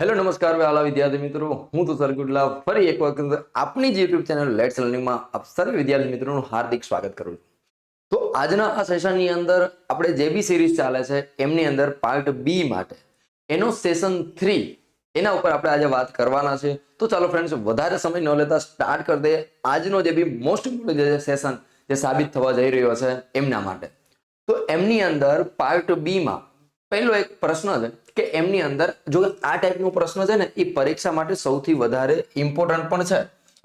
Hello નમસ્કાર વહાલા વિદ્યાર્થી મિત્રો, હું તુષાર ગુડલા ફરી એક વખત આપણી જ યુટ્યુબ ચેનલ લેટ્સ લર્નિંગમાં આપ સર્વ વિદ્યાર્થી મિત્રોનું હાર્દિક સ્વાગત કરું છું. તો આજના આ સેશનની અંદર આપણે જે બી સિરીઝ ચાલે છે એમની અંદર પાર્ટ બી માટે એનો સેશન 3 એના ઉપર આપણે આજે વાત કરવાના છે. તો ચાલો ફ્રેન્ડ્સ, વધારે સમય ન લેતા સ્ટાર્ટ કરી દઈએ આજનો જે બી મોસ્ટ ઇમ્પોર્ટન્ટ સેશન જે સાબિત થવા જઈ રહ્યો છે એમના માટે. તો એમની અંદર પાર્ટ બી માં પહેલો એક પ્રશ્ન છે કે એમની અંદર જો આ ટાઈપનો પ્રશ્ન છે ને એ પરીક્ષા માટે સૌથી વધારે ઇમ્પોર્ટન્ટ પણ છે,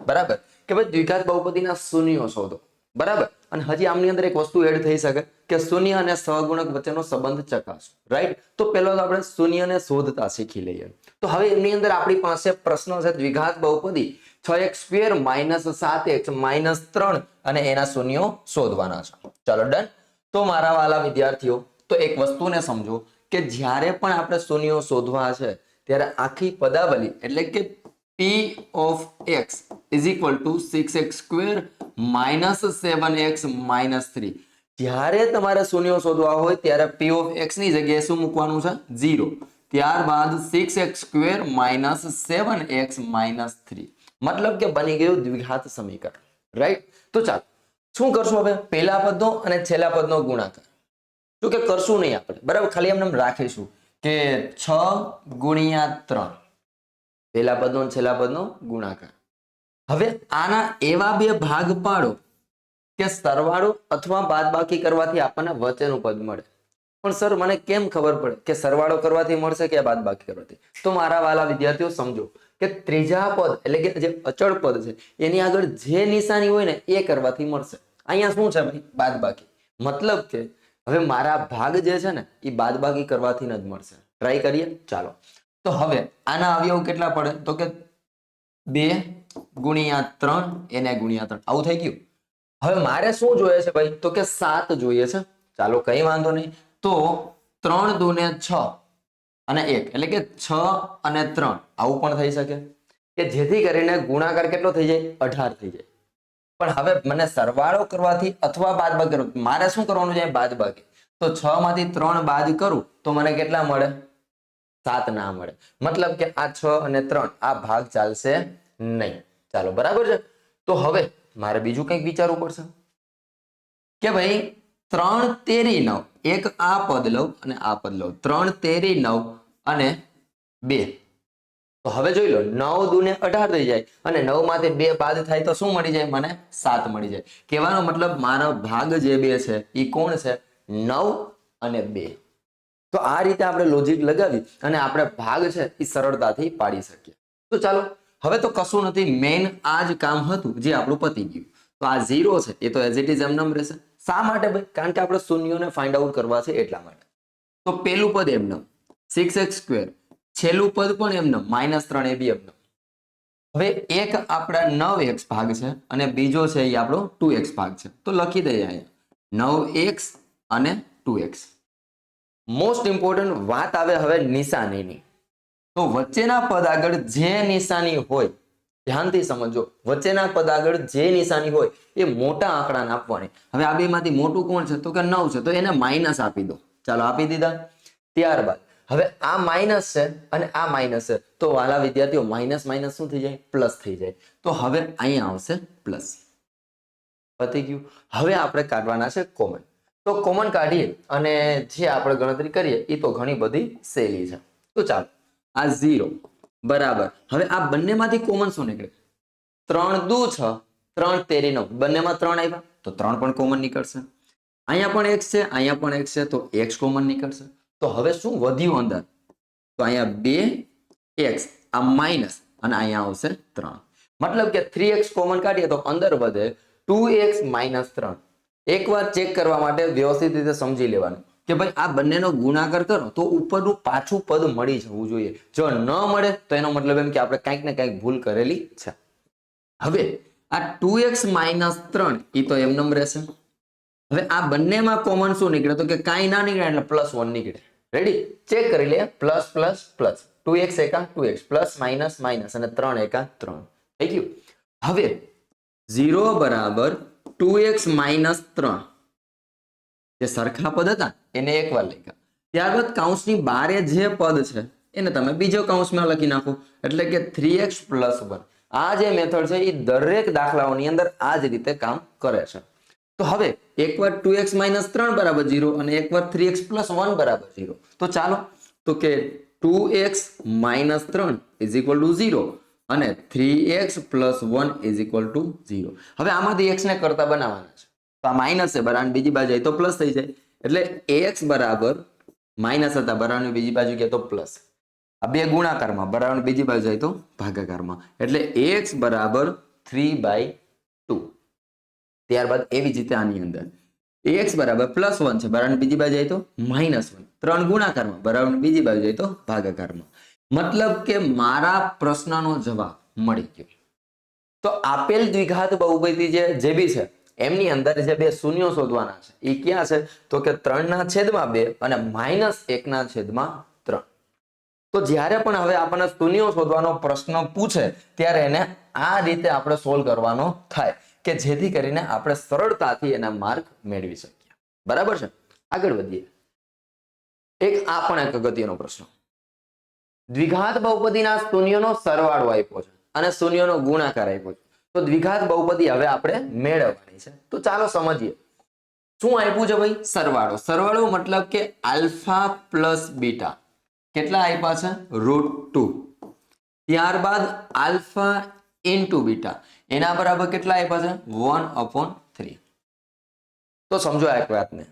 બરાબર? કે ભાઈ દ્વિઘાત બહુપદીના શૂન્યો શોધો, બરાબર? અને હજી આમની અંદર એક વસ્તુ એડ થઈ શકે કે શૂન્ય અને સહગુણક વચ્ચેનો સંબંધ ચકાસો, રાઈટ? તો પહેલો તો આપણે શૂન્યને શોધતા શીખી લઈએ. તો હવે એમની અંદર આપણી પાસે પ્રશ્ન છે દ્વિઘાત બહુપદી 6x² - 7x - 3 અને એના શૂન્યો શોધવાના છે. ચાલો ડન. તો મારા વાલા વિદ્યાર્થીઓ, તો એક વસ્તુને સમજો કે જ્યારે પણ આપણે શૂન્યો શોધવા છે ત્યારે આખી પદાવલી એટલે કે p of x is equal to 6x² - 7x - 3. જ્યારે તમારે શૂન્યો શોધવા હોય ત્યારે p of x ની જગ્યાએ શું મૂકવાનું છે? 0. ત્યારબાદ 6x² - 7x - 3. મતલબ કે બની ગયું દ્વિઘાત સમીકરણ, રાઈટ? તો ચાલો શું કરશું હવે? પહેલા પદનો અને છેલ્લા પદનો ગુણાકાર. તો કે કરશું નહીં આપણે, બરાબર? ખાલી એમને રાખીશું કે 6 × 3 પહેલા પદનો અને છેલ્લા પદનો ગુણાકાર. હવે આના એવા બે ભાગ પાડો કે સરવાળો અથવા બાદબાકી કરવાથી આપણને વચ્ચેનું પદ મળે. પણ સર મને કેમ ખબર પડે કે સરવાળો કરવાથી મળશે કે બાદબાકી કરવાથી? તો મારા વાલા વિદ્યાર્થીઓ સમજો કે ત્રીજા પદ એટલે કે જે અચળ પદ છે એની આગળ જે નિશાની હોય ને એ કરવાથી મળશે. અહીંયા શું છે ભાઈ? બાદબાકી. મતલબ કે હવે મારા ભાગ જે છે ને એ બાદબાકી કરવાથી જ મળશે. ટ્રાય કરીએ. ચાલો, તો હવે આના અવયવ કેટલા પડે? તો કે 2 × 3 એને × 3. આવું થઈ ગયું. હવે મારે શું જોઈએ છે ભાઈ? તો કે 7 જોઈએ છે. ચાલો કઈ વાંધો નહીં. તો 3 × 2 = 6 અને 1 એટલે કે 6 અને 3 આવું પણ થઈ શકે કે જેથી કરીને ગુણાકાર કેટલો થઈ જાય? 18 થઈ જાય. પણ હવે મને સરવાળો કરવાથી અથવા બાદબાકી કરવાથી મારે શું કરવાનું છે? બાદબાકી. તો 6 માંથી 3 બાદ કરું તો મને કેટલા મળે? 7 ના મળે. મતલબ કે આ 6 અને 3 આ ભાગ ચાલશે નહીં. ચાલો બરાબર છે. તો હવે મારે બીજું કંઈક વિચારવું પડશે કે ભાઈ 3 તેરી 9, એક આ પદ લઉં અને આ પદ લઉં. 3 તેરી 9 અને 2. તો હવે જોઈ લો 9 × 2 = 18 થઈ જાય અને 9 માંથી 2 બાદ થાય તો શું મળી જાય? મને 7 મળી જાય. કહેવાનો મતલબ મારો ભાગ જે બે છે એ કોણ છે? 9 અને 2. તો આ રીતે આપણે લોજિક લગાવી અને આપણે ભાગ છે એ સરળતાથી પાડી શકીએ. તો ચાલો હવે તો કશું નથી, મેઇન આ જ કામ હતું જે આપણું પતી ગયું. તો આ 0 છે એ તો એઝ ઇટ ઇઝ એમનેમ રહેશે. શા માટે ભાઈ? કારણ કે આપણે શૂન્યોને ફાઇન્ડ આઉટ કરવા છે એટલા માટે. તો પેલું પદ એમનેમ 6x², છેલ્લું પદ પણ એમનેમ -3 એ બી એમનેમ. હવે એક આપણા 9x ભાગ છે અને બીજો છે એ આપણો 2x ભાગ છે. તો લખી દઈએ અહીંયા 9x અને 2x. મોસ્ટ ઇમ્પોર્ટન્ટ વાત આવે હવે નિશાનીની. તો વચ્ચેના પદ આગળ જે નિશાની હોય, ધ્યાનથી સમજો, વચ્ચેના પદ આગળ જે નિશાની હોય એ મોટા આંકડાને આપવાની. હવે આ બેમાંથી મોટું કોણ છે? તો કે 9 છે, તો એને માઇનસ આપી દો. ચાલો આપી દીધા. ત્યારબાદ હવે આ માઇનસ છે અને આ માઇનસ છે, તો વાલા વિદ્યાર્થીઓ માઇનસ માઇનસ શું થઈ જાય? પ્લસ થઈ જાય. તો હવે અહીંયા આવશે પ્લસ. પતી ગયું. હવે આપણે કાઢવાના છે કોમન. તો કોમન કાઢીએ અને જે આપણે ગણતરી કરીએ એ તો ઘણી બધી સહેલી છે. તો ચાલો આ 0 બરાબર. હવે આ બંનેમાંથી કોમન શું નીકળે? 3 × 2 = 6, 3 તેરી 9. બંનેમાં 3 આવ્યા તો 3 પણ કોમન નીકળશે. અહીંયા પણ x છે, અહીંયા પણ x છે, તો x કોમન નીકળશે. તો હવે શું વધ્યું અંદર? તો અહીંયા 2x, આ માઇનસ અને અહીંયા આવશે 3. મતલબ કે 3x કોમન કાઢીએ તો અંદર વધે 2x - 3. એકવાર ચેક કરવા માટે વ્યવસ્થિત રીતે સમજી લેવાનું કે ભાઈ આ બંનેનો ગુણાકાર કરો તો ઉપરનું પાછું પદ મળી જવું જોઈએ. જો ન મળે તો એનો મતલબ એમ કે આપણે કંઈક ને કંઈક ભૂલ કરેલી છે. હવે આ 2x - 3 એ તો એમનેમ રહેશે. હવે આ બંનેમાં કોમન શું નીકળે? તો કે કાંઈ ના નીકળે એટલે +1 નીકળે. રેડી? ચેક કરી લે. Plus plus plus 2x × 2x plus minus minus અને 3 × 3 થઈ ગયું. હવે 0 બરાબર 2x - 3 જે સરખા પદ હતા એને એકવાર લખ્યા. ત્યારબાદ કૌંસની બારે જે પદ છે એને તમે બીજો કૌંસમાં લખી નાખો એટલે કે 3x + 1. આ જે મેથડ છે એ દરેક દાખલાઓની અંદર આ જ રીતે કામ કરે છે. તો હવે એકવાર 2x - 3 બરાબર 0 અને એકવાર 3x + 1 બરાબર 0. તો ચાલો તો કે 2x - 3 = 0 અને 3x + 1 = 0. હવે આમાંથી x ને કરતા બનાવવાના છે. તો આ માઇનસ છે બરાબર બીજી બાજુ જાય તો પ્લસ થઈ જાય એટલે ax બરાબર માઇનસ હતા બરાબર બીજી બાજુ ગયા તો પ્લસ. આ બે ગુણાકારમાં બરાબર બીજી બાજુ જાય તો ભાગાકારમાં એટલે ax બરાબર 3/2. ત્યારબાદ એવી જ રીતે આની અંદર ax બરાબર +1 છે બરાબર બીજી બાજુ જાય તો -1. 3 ગુણાકારમાં બરાબર બીજી બાજુ જાય તો ભાગાકારમાં. મતલબ કે મારા પ્રશ્નનો જવાબ મળી ગયો. તો આપેલ દ્વિઘાત બહુપદી જે બી છે એમની અંદર જે બે શૂન્યો શોધવાના છે એ ક્યાં છે તો કે 3/2 અને -1/3. તો જ્યારે પણ હવે આપણને શૂન્યો શોધવાનો પ્રશ્ન પૂછે ત્યારે એને આ રીતે આપણે સોલ્વ કરવાનો થાય કે જેથી કરીને આપણે સરળતાથી એના માર્ક મેળવી શકીએ. બરાબર છે. આગળ વધીએ. આ પણ એક અગત્યનો પ્રશ્ન. દ્વિઘાત બહુપદીના શૂન્યનો સરવાળો આપ્યો છે અને શૂન્યનો ગુણાકાર આપ્યો છે. તો દ્વિઘાત બહુપદી હવે આપણે મેળવવાની છે. તો ચાલો સમજીએ. શું આપ્યું છે ભાઈ? સરવાળો. સરવાળો મતલબ કે આલ્ફા પ્લસ બીટા કેટલા આપ્યા છે? √2. ત્યારબાદ આલ્ફા ઇન્ટુ બીટા એના બરાબર કેટલા આપ્યા છે? 1/3. તો સમજો એક વાતને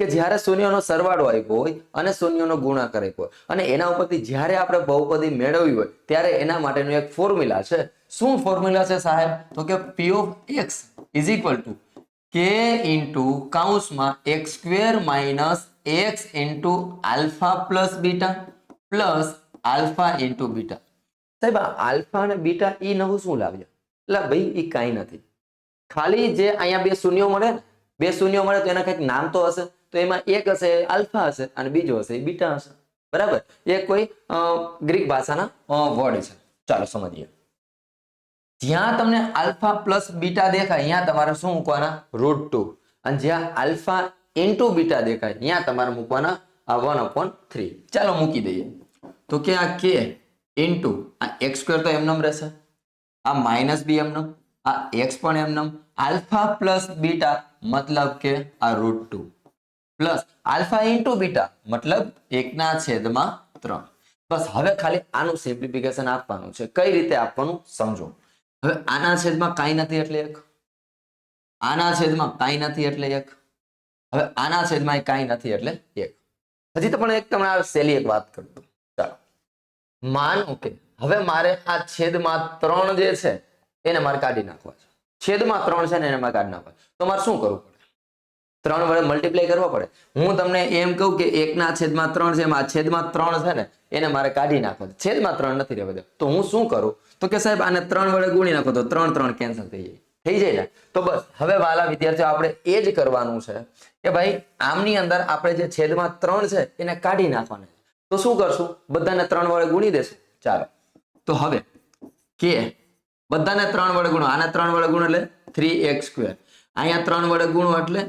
કે જ્યારે શૂન્યનો સરવાળો આપ્યો હોય અને શૂન્યનો ગુણાકાર આપ્યો હોય અને એના ઉપરથી જ્યારે આપણે બહુપદી મેળવવી હોય ત્યારે એના માટેનું એક ફોર્મ્યુલા છે. શું ફોર્મ્યુલા છે સાહેબ? તો કે p of x = k કૌંસમાં x² - x alpha plus beta plus alpha into beta. સાહેબ આલ્ફા અને બીટા એ નવું શું લાવ્યા? એટલે ભાઈ એ કાંઈ નથી, ખાલી જે અહીંયા બે શૂન્યો મળે ને બે શૂન્યો મળે તો એના કંઈક નામ તો હશે. તો એમાં એક હશે આલ્ફા હશે અને બીજો હશે એ બીટા હશે. બરાબર. એ કોઈ ગ્રીક ભાષાના વર્ડ છે. ચાલો સમજીએ. જ્યાં તમને આલ્ફા પ્લસ બીટા દેખાય અહીંયા તમારે શું મૂકવાના? √2. અને જ્યાં આલ્ફા ઇન્ટુ બીટા દેખાય અહીંયા તમારે મૂકવાના આ 1/3. ચાલો મૂકી દઈએ. તો કે આ k ઇન્ટુ આ x² તો એમનેમ રહેશે, આ -b એમનેમ, આ x પણ એમનેમ, આલ્ફા પ્લસ બીટા મતલબ કે આ √2 પ્લસ આલ્ફા ઇન્ટુ બીટા મતલબ 1/3. બસ હવે ખાલી આનું સિમ્પ્લિફિકેશન આપવાનું છે. કઈ રીતે આપવાનું સમજો. હવે આના છેદમાં કાંઈ નથી એટલે 1, આના છેદમાં કાંઈ નથી એટલે 1, હવે આના છેદમાં કાંઈ નથી એટલે 1. હજી તો પણ એક તમને સહેલી એક વાત કરું. ચાલો માનો કે હવે મારે આ છેદમાં 3 જે છે એને મારે કાઢી નાખવા છે. છેદમાં 3 છે ને એને મારે કાઢી નાખવા. તો મારે શું કરવું પડે? 3 વડે મલ્ટીપ્લાય કરવા પડે. હું તમને એમ કહું કે 1/3 છે એમાં છેદમાં 3 છે ને એને મારે કાઢી નાખવા. છેદમાં 3 નથી રહેવા દે. તો હું શું કરું? તો કે સાહેબ આને 3 વડે ગુણી નાખો તો 3 કેન્સલ થઈ જાય. થઈ જાય ને? તો બસ હવે વાલા વિદ્યાર્થીઓ આપણે એ જ કરવાનું છે કે ભાઈ આમની અંદર આપણે જે છેદમાં 3 છે એને કાઢી નાખવાના. તો શું કરશું? બધાને 3 વડે ગુણી દેશું. ચાલો તો હવે કે બધાને 3 વડે ગુણો, આને 3 વડે ગુણો એટલે 3x², અહીંયા 3 વડે ગુણો એટલે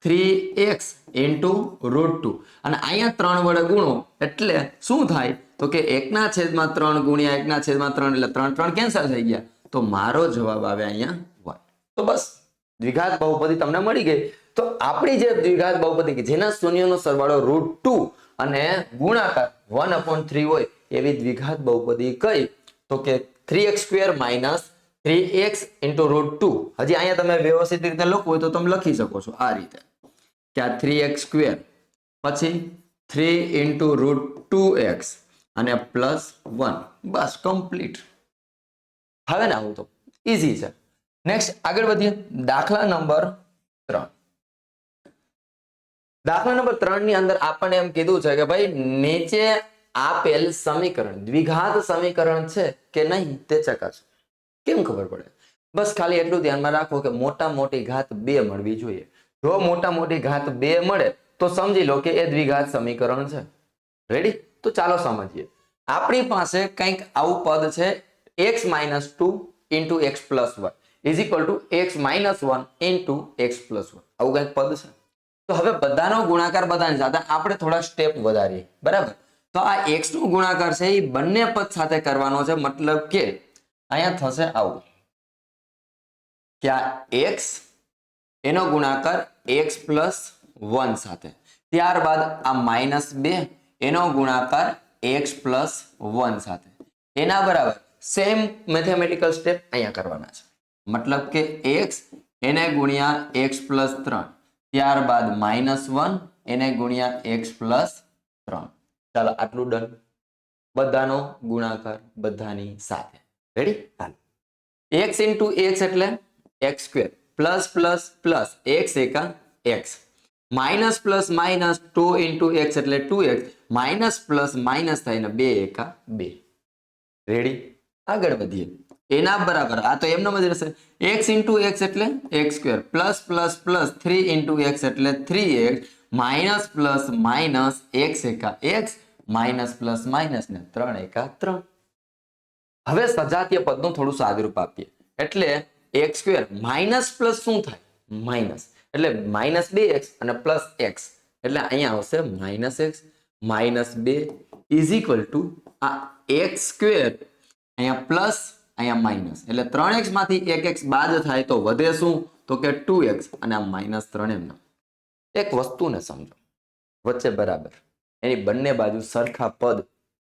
3x √2 અને અહીંયા 3 વડે ગુણો એટલે શું થાય? તો કે 1/3 ગુણ્યા 1/3 એટલે 3 કેન્સલ થઈ ગયા. તો મારો જવાબ આવે અહીંયા 1. તો બસ દ્વિઘાત બહુપદી તમને મળી ગઈ. તો આપણી જે દ્વિઘાત બહુપદી કે જેના શૂન્યનો સરવાળો √2 અને ગુણાકાર 1/3 હોય એવી દ્વિઘાત બહુપદી કઈ? તો કે 3x² - 3x √2. હજી અહીંયા તમે વ્યવસ્થિત રીતે લખવું હોય તો તમે લખી શકો છો આ રીતે કે આ 3x² પછી 3 √2x અને +1. બસ કમ્પ્લીટ. હવે ને આવું તો ઈઝી છે. નેક્સ્ટ આગળ વધીએ. દાખલા નંબર 3. દાખલા નંબર 3 ની અંદર આપણને એમ કીધું છે કે ભાઈ નીચે આપેલ સમીકરણ દ્વિઘાત સમીકરણ છે કે નહીં તે ચકાસો. કેમ ખબર પડે? બસ ખાલી એટલું ધ્યાનમાં રાખો કે મોટા મોટી ઘાત 2 મળવી જોઈએ. જો મોટા મોટી ઘાત 2 મળે તો સમજી લો કે એ દ્વિઘાત સમીકરણ છે. રેડી? તો ચાલો સમજીએ. આપણી પાસે કંઈક આવું પદ છે x - 2 × x + y = x - 1 × x + y. આવું કંઈક પદ છે. તો હવે બધાનો ગુણાકાર બધાની સાથે આપણે થોડા સ્ટેપ વધારીએ. બરાબર? તો આ x નો ગુણાકાર છે એ બંને પદ સાથે કરવાનો છે, મતલબ કે અહીંયા થશે આવું કે આ x એનો ગુણાકાર x પ્લસ 1 સાથે, ત્યારબાદ આ -2 એનો ગુણાકાર x પ્લસ 1 સાથે, એના બરાબર સેમ મેથેમેટિકલ સ્ટેપ અહીંયા કરવાના છે, મતલબ કે x એને ગુણ્યા x પ્લસ 3, ત્યારબાદ -1 એને ગુણ્યા x પ્લસ 3. ચાલો આટલું ડન. બધાનો ગુણાકાર બધાની સાથે. રેડી? હાલો. x ઇન્ટુ x એટલે x square plus plus plus x એકા x, minus plus minus 2 into x એટલે 2x, માઇનસ પ્લસ માઇનસ થાય ને 2 એકા 2. રેડી? આગળ વધીએ. એના બરાબર આ તો એમનો જ રહેશે. x ઇન્ટુ x એટલે x square plus plus plus 3 into x એટલે 3x, minus plus minus x એકા x, માઇનસ પ્લસ માઇનસ ને 3 એકા 3. હવે સજાતીય પદનું થોડું સાદુરૂપ આપીએ એટલે x સ્ક્વેર માઇનસ પ્લસ શું થાય? માઇનસ એટલે માઇનસ 2x અને પ્લસ x એટલે અહીંયા આવશે minus x minus 2 is equal to આ x સ્ક્વેર અહીંયા પ્લસ અહીંયા માઇનસ એટલે 3x માંથી 1x બાદ થાય તો વધે શું? તો કે 2x અને આ માઇનસ 3 એમનો. એક વસ્તુને સમજો, વચ્ચે બરાબર એની બંને બાજુ સરખા પદ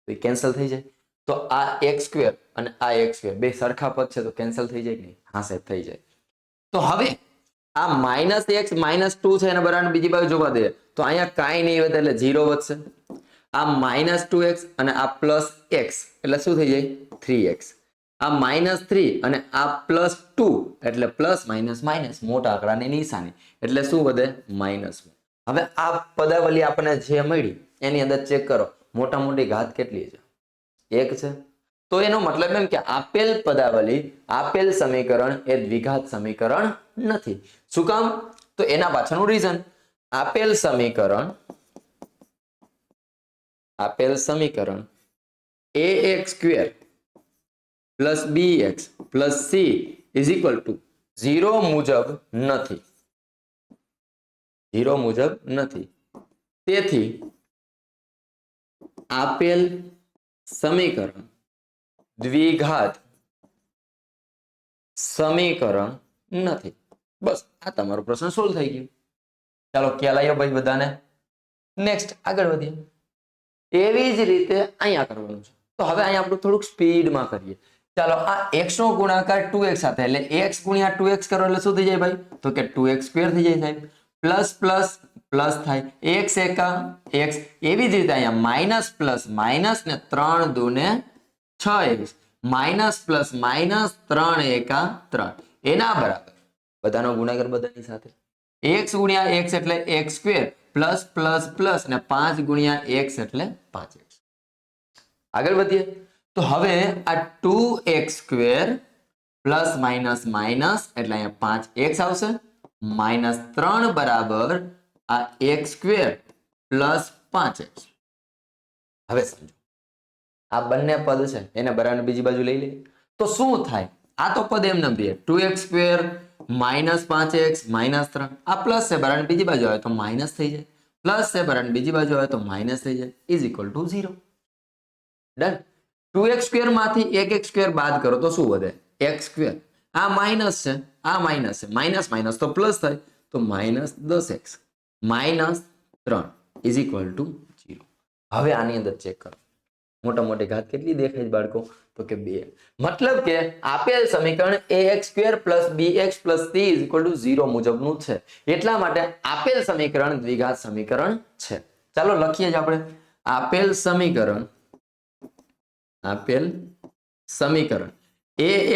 તો કેન્સલ થઈ જાય. તો આ x સ્ક્વેર અને આ x સ્ક્વેર બે સરખા પદ છે તો કેન્સલ થઈ જાય કે નહીં? હા સાહેબ થઈ જાય. તો હવે આ -x -2 છે એને બરાબર બીજી બાજુ જોવા દે તો અહીંયા કાંઈ નહીં વધે એટલે 0 વધશે. આ -2x અને આ પ્લસ x એટલે શું થઈ જાય? 3x. આ -3 અને આ +2 એટલે પ્લસ માઇનસ માઇનસ મોટા આંકડાની નિશાની એટલે શું વધે? -1. હવે આ પદાવલી આપણને જે મળી એની અંદર ચેક કરો, મોટા મોટી ઘાત કેટલી છે? 1 છે. તો એનો મતલબ એમ કે આપેલ પદાવલી આપેલ સમીકરણ એ દ્વિઘાત સમીકરણ નથી. શું કામ? તો એના પાછળનું રીઝન, આપેલ સમીકરણ ax square plus bx plus c is equal to 0 મુજબ નથી. 0 મુજબ નથી. તેથી આપેલ સમીકરણ દ્વિઘાત સમીકરણ નથી. બસ આ તમારો પ્રશ્ન સોલ્વ થઈ ગયો. ચાલો ખ્યાલ આવ્યો ભાઈ બધાને? નેક્સ્ટ આગળ વધીએ. એવી જ રીતે અહીંયા કરવાનું છે. તો હવે અહીંયા આપણે થોડુંક સ્પીડમાં કરીએ. ચાલો આ x નો ગુણાકાર 2x સાથે એટલે x ગુણ્યા 2x કરો એટલે શું થઈ જાય ભાઈ? તો કે 2x સ્ક્વેર થઈ જાય સાહેબ. પ્લસ પ્લસ પ્લસ થાય x એકા x. એવી જ રીતે અહીંયા માઇનસ પ્લસ માઇનસ ને 3 2 ને 6x, માઇનસ પ્લસ માઇનસ 3 એકા 3 એના બરાબર બધાનો ગુણાકાર બધાની સાથે. x ગુણ્યા x એટલે x square plus plus plus ને 5 ગુણ્યા x એટલે 5x. આગળ વધીએ. તો હવે આ 2x square plus minus minus એટલે અહીંયા 5x આવશે, માઇનસ 3 બરાબર આ x સ્ક્વેર પ્લસ 5x. હવે સમજો આ બંને પદ છે એને બરાબર બીજી બાજુ લઈ લઈએ તો શું થાય? આ તો પદ એમ નમ રહે 2x square minus 5x minus 3, આ પ્લસ છે બરાબર બીજી બાજુ આવે તો માઇનસ થઈ જાય, પ્લસ છે બરાબર બીજી બાજુ આવે તો માઇનસ થઈ જાય, is equal to 0. Done. 2x square માંથી 1x સ્ક્વેર બાદ કરો તો શું વધે? x square. આ માઇનસ છે આ માઇનસ છે, માઇનસ માઇનસ તો પ્લસ થાય તો minus 10x minus 3 is equal to 0. હવે આની અંદર ચેક કરો, મોટા મોટી ઘાત કેટલી દેખાય છે બાળકો? તો કે 2. મતલબ કે આપેલ સમીકરણ ax square plus bx plus c is equal to 0 મુજબનું છે. એટલા માટે આપેલ સમીકરણ દ્વિઘાત સમીકરણ છે. ચાલો લખીએ જ આપણે. આપેલ સમીકરણ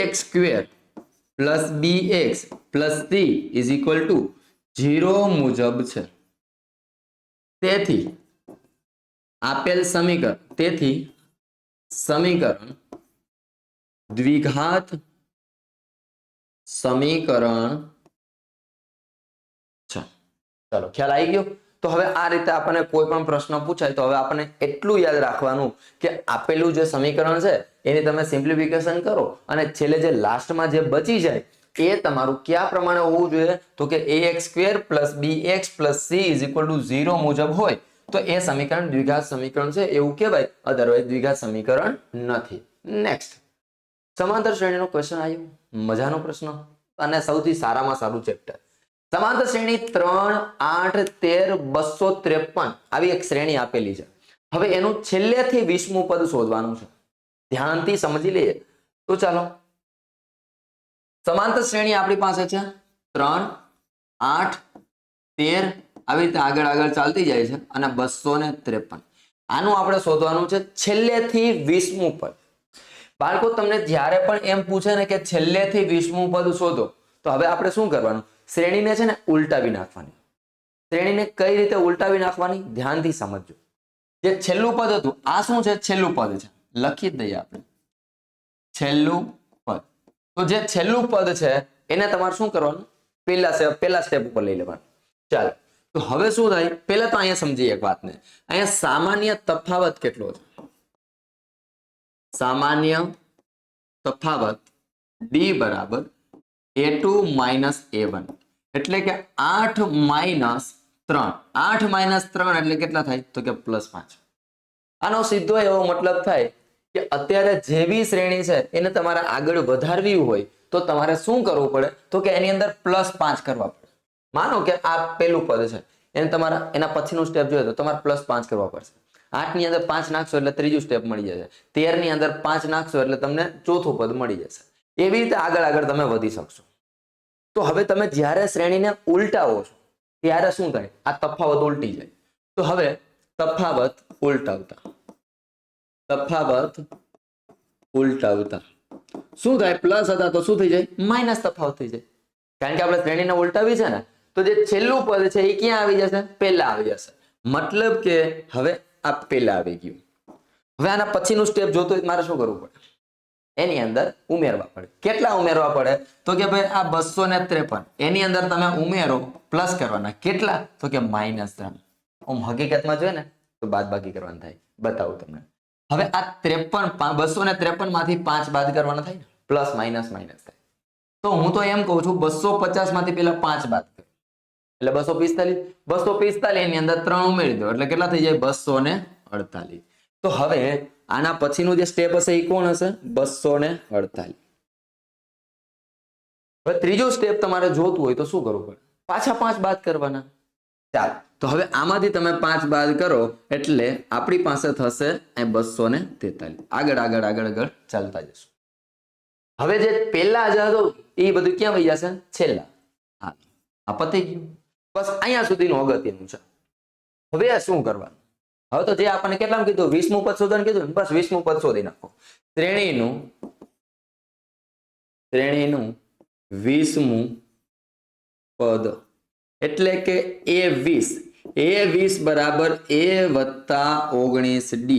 ax square plus bx plus c is equal to 0 મુજબ છે. તેથી આપેલ સમીકરણ દ્વિઘાત સમીકરણ છે. ચાલો ખ્યાલ આવી ગયો? તો હવે આ રીતે આપણને કોઈ પણ પ્રશ્ન પૂછાય તો હવે આપણને એટલું યાદ રાખવાનું કે આપેલું જે સમીકરણ છે એની તમે સિમ્પ્લિફિકેશન કરો અને છેલ્લે જે લાસ્ટમાં જે બચી જાય એ તમારું કયા પ્રમાણે હોવું જોઈએ? તો કે ax square plus bx plus c is equal to 0 મુજબ હોય તો એ સમીકરણ દ્વિઘાત સમીકરણ છે એવું કહેવાય, અધરવાઇઝ દ્વિઘાત સમીકરણ નથી. નેક્સ્ટ, સમાંતર શ્રેણીનો ક્વેશ્ચન આવ્યો, મજાનો પ્રશ્ન અને સૌથી સારામાં સારું ચેપ્ટર. સમાંતર શ્રેણી 3, 8, 13, 253 આવી એક શ્રેણી આપેલી છે. હવે એનું છેલ્લેથી 20મું પદ શોધવાનું છે. ધ્યાનથી સમજી લઈએ તો ચાલો. સમાંતર શ્રેણી આપણી પાસે છે 3, 8, 13 આવી રીતે આગળ આગળ ચાલતી જાય છે અને 253. આનું આપણે શોધવાનું છે છેલ્લેથી 20મું પદ. બાળકો તમને જ્યારે પણ એમ પૂછે ને કે છેલ્લેથી 20મું પદ શોધો, તો હવે આપણે શું કરવાનું? શ્રેણીને છે ને ઉલટાવી નાખવાની. શ્રેણીને કઈ રીતે ઉલટાવી નાખવાની ધ્યાનથી સમજજો. જે છેલ્લું પદ હતું, આ શું છે? છેલ્લું પદ છે. લખી જ દઈએ આપણે છેલ્લું પદ. તો જે છેલ્લું પદ છે એને તમારે શું કરવાનું? પહેલા સ્ટેપ ઉપર લઈ લેવાનું. ચાલો, તો હવે શું થાય? પહેલા તો અહીંયા સમજીએ એક વાતને. અહીંયા સામાન્ય તફાવત કેટલો છે? સામાન્ય તફાવત d બરાબર a2 માઇનસ a1, એટલે કે 8 માઇનસ 3. 8 માઇનસ 3 એટલે કેટલા થાય? તો કે +5. આનો સીધો એવો મતલબ થાય કે અત્યારે જે બી શ્રેણી છે એને તમારે આગળ વધારવી હોય તો તમારે શું કરવું પડે? તો કે એની અંદર +5 કરવા પડે. માનો કે આ પહેલું પદ છે, એને તમારા એના પછીનું સ્ટેપ જોઈએ તો તમારે +5 કરવા પડશે. 8 ની અંદર 5 નાખશો એટલે ત્રીજું સ્ટેપ મળી જશે. 13 ની અંદર 5 નાખશો એટલે તમને ચોથું પદ મળી જશે. એવી રીતે આગળ આગળ તમે વધી શકશો. તો હવે તમે જ્યારે શ્રેણીને ઉલટાવો છો ત્યારે શું થાય? આ તફાવત ઉલટી જાય. તો હવે તફાવત ઉલટાવતા શું થાય? પ્લસ હતા તો શું થઈ જાય? માઇનસ તફાવત થઈ જાય. કારણ કે આપણે શ્રેણીને ઉલટાવી છે ને, તો જે છેલ્લું પદ છે એ ક્યાં આવી જશે? પહેલા આવી જશે. મતલબ કે હવે આ પહેલા આવી ગયું. હવે આના પછીનું સ્ટેપ જોતો મારે શું કરવું પડે? એની અંદર ઉમેરવા પડે. કેટલા ઉમેરવા પડે? તો કે ભાઈ આ 253 એની અંદર તમે ઉમેરો, પ્લસ કરવાના. કેટલા? તો કે -3. આમ હકીકતમાં જોઈએ ને તો બાદબાકી કરવાનું થાય. બતાવું તમને. હવે આ 253 માંથી 5 બાદ કરવાના થાય ને, પ્લસ માઇનસ માઇનસ થાય. તો હું તો એમ કહું છું 250 માંથી પેલા 5 બાદ કરો એટલે 245 એની અંદર 3 ઉમેરી દો એટલે કેટલા થઈ જાય? 248. તો હવે આના પછીનું જે સ્ટેપ હશે એ કોણ હશે? 248. હવે ત્રીજો સ્ટેપ તમારે જોતું હોય તો શું કરવું પડે? પાછા 5 બાદ કરવાના. ચાલો, તો હવે આમાંથી તમે 5 બાદ કરો એટલે આપણી પાસે થશે 243. આગળ આગળ આગળ આગળ ચાલતા જશું. હવે જે પહેલા જ હતું એ બધું ક્યાં વહી જશે? છેલ્લા. હા, આ પતી ગયું. બસ અહીંયા સુધીનું અગત્યનું છે. હવે આ શું કરવાનું? હવે તો જે આપણને કેટલામાં કીધું? 20મું પદ શોધવાનું કીધું. બસ 20મું પદ શોધી નાખો. શ્રેણીનું 20મું પદ એટલે કે A20 બરાબર A વત્તા 19D.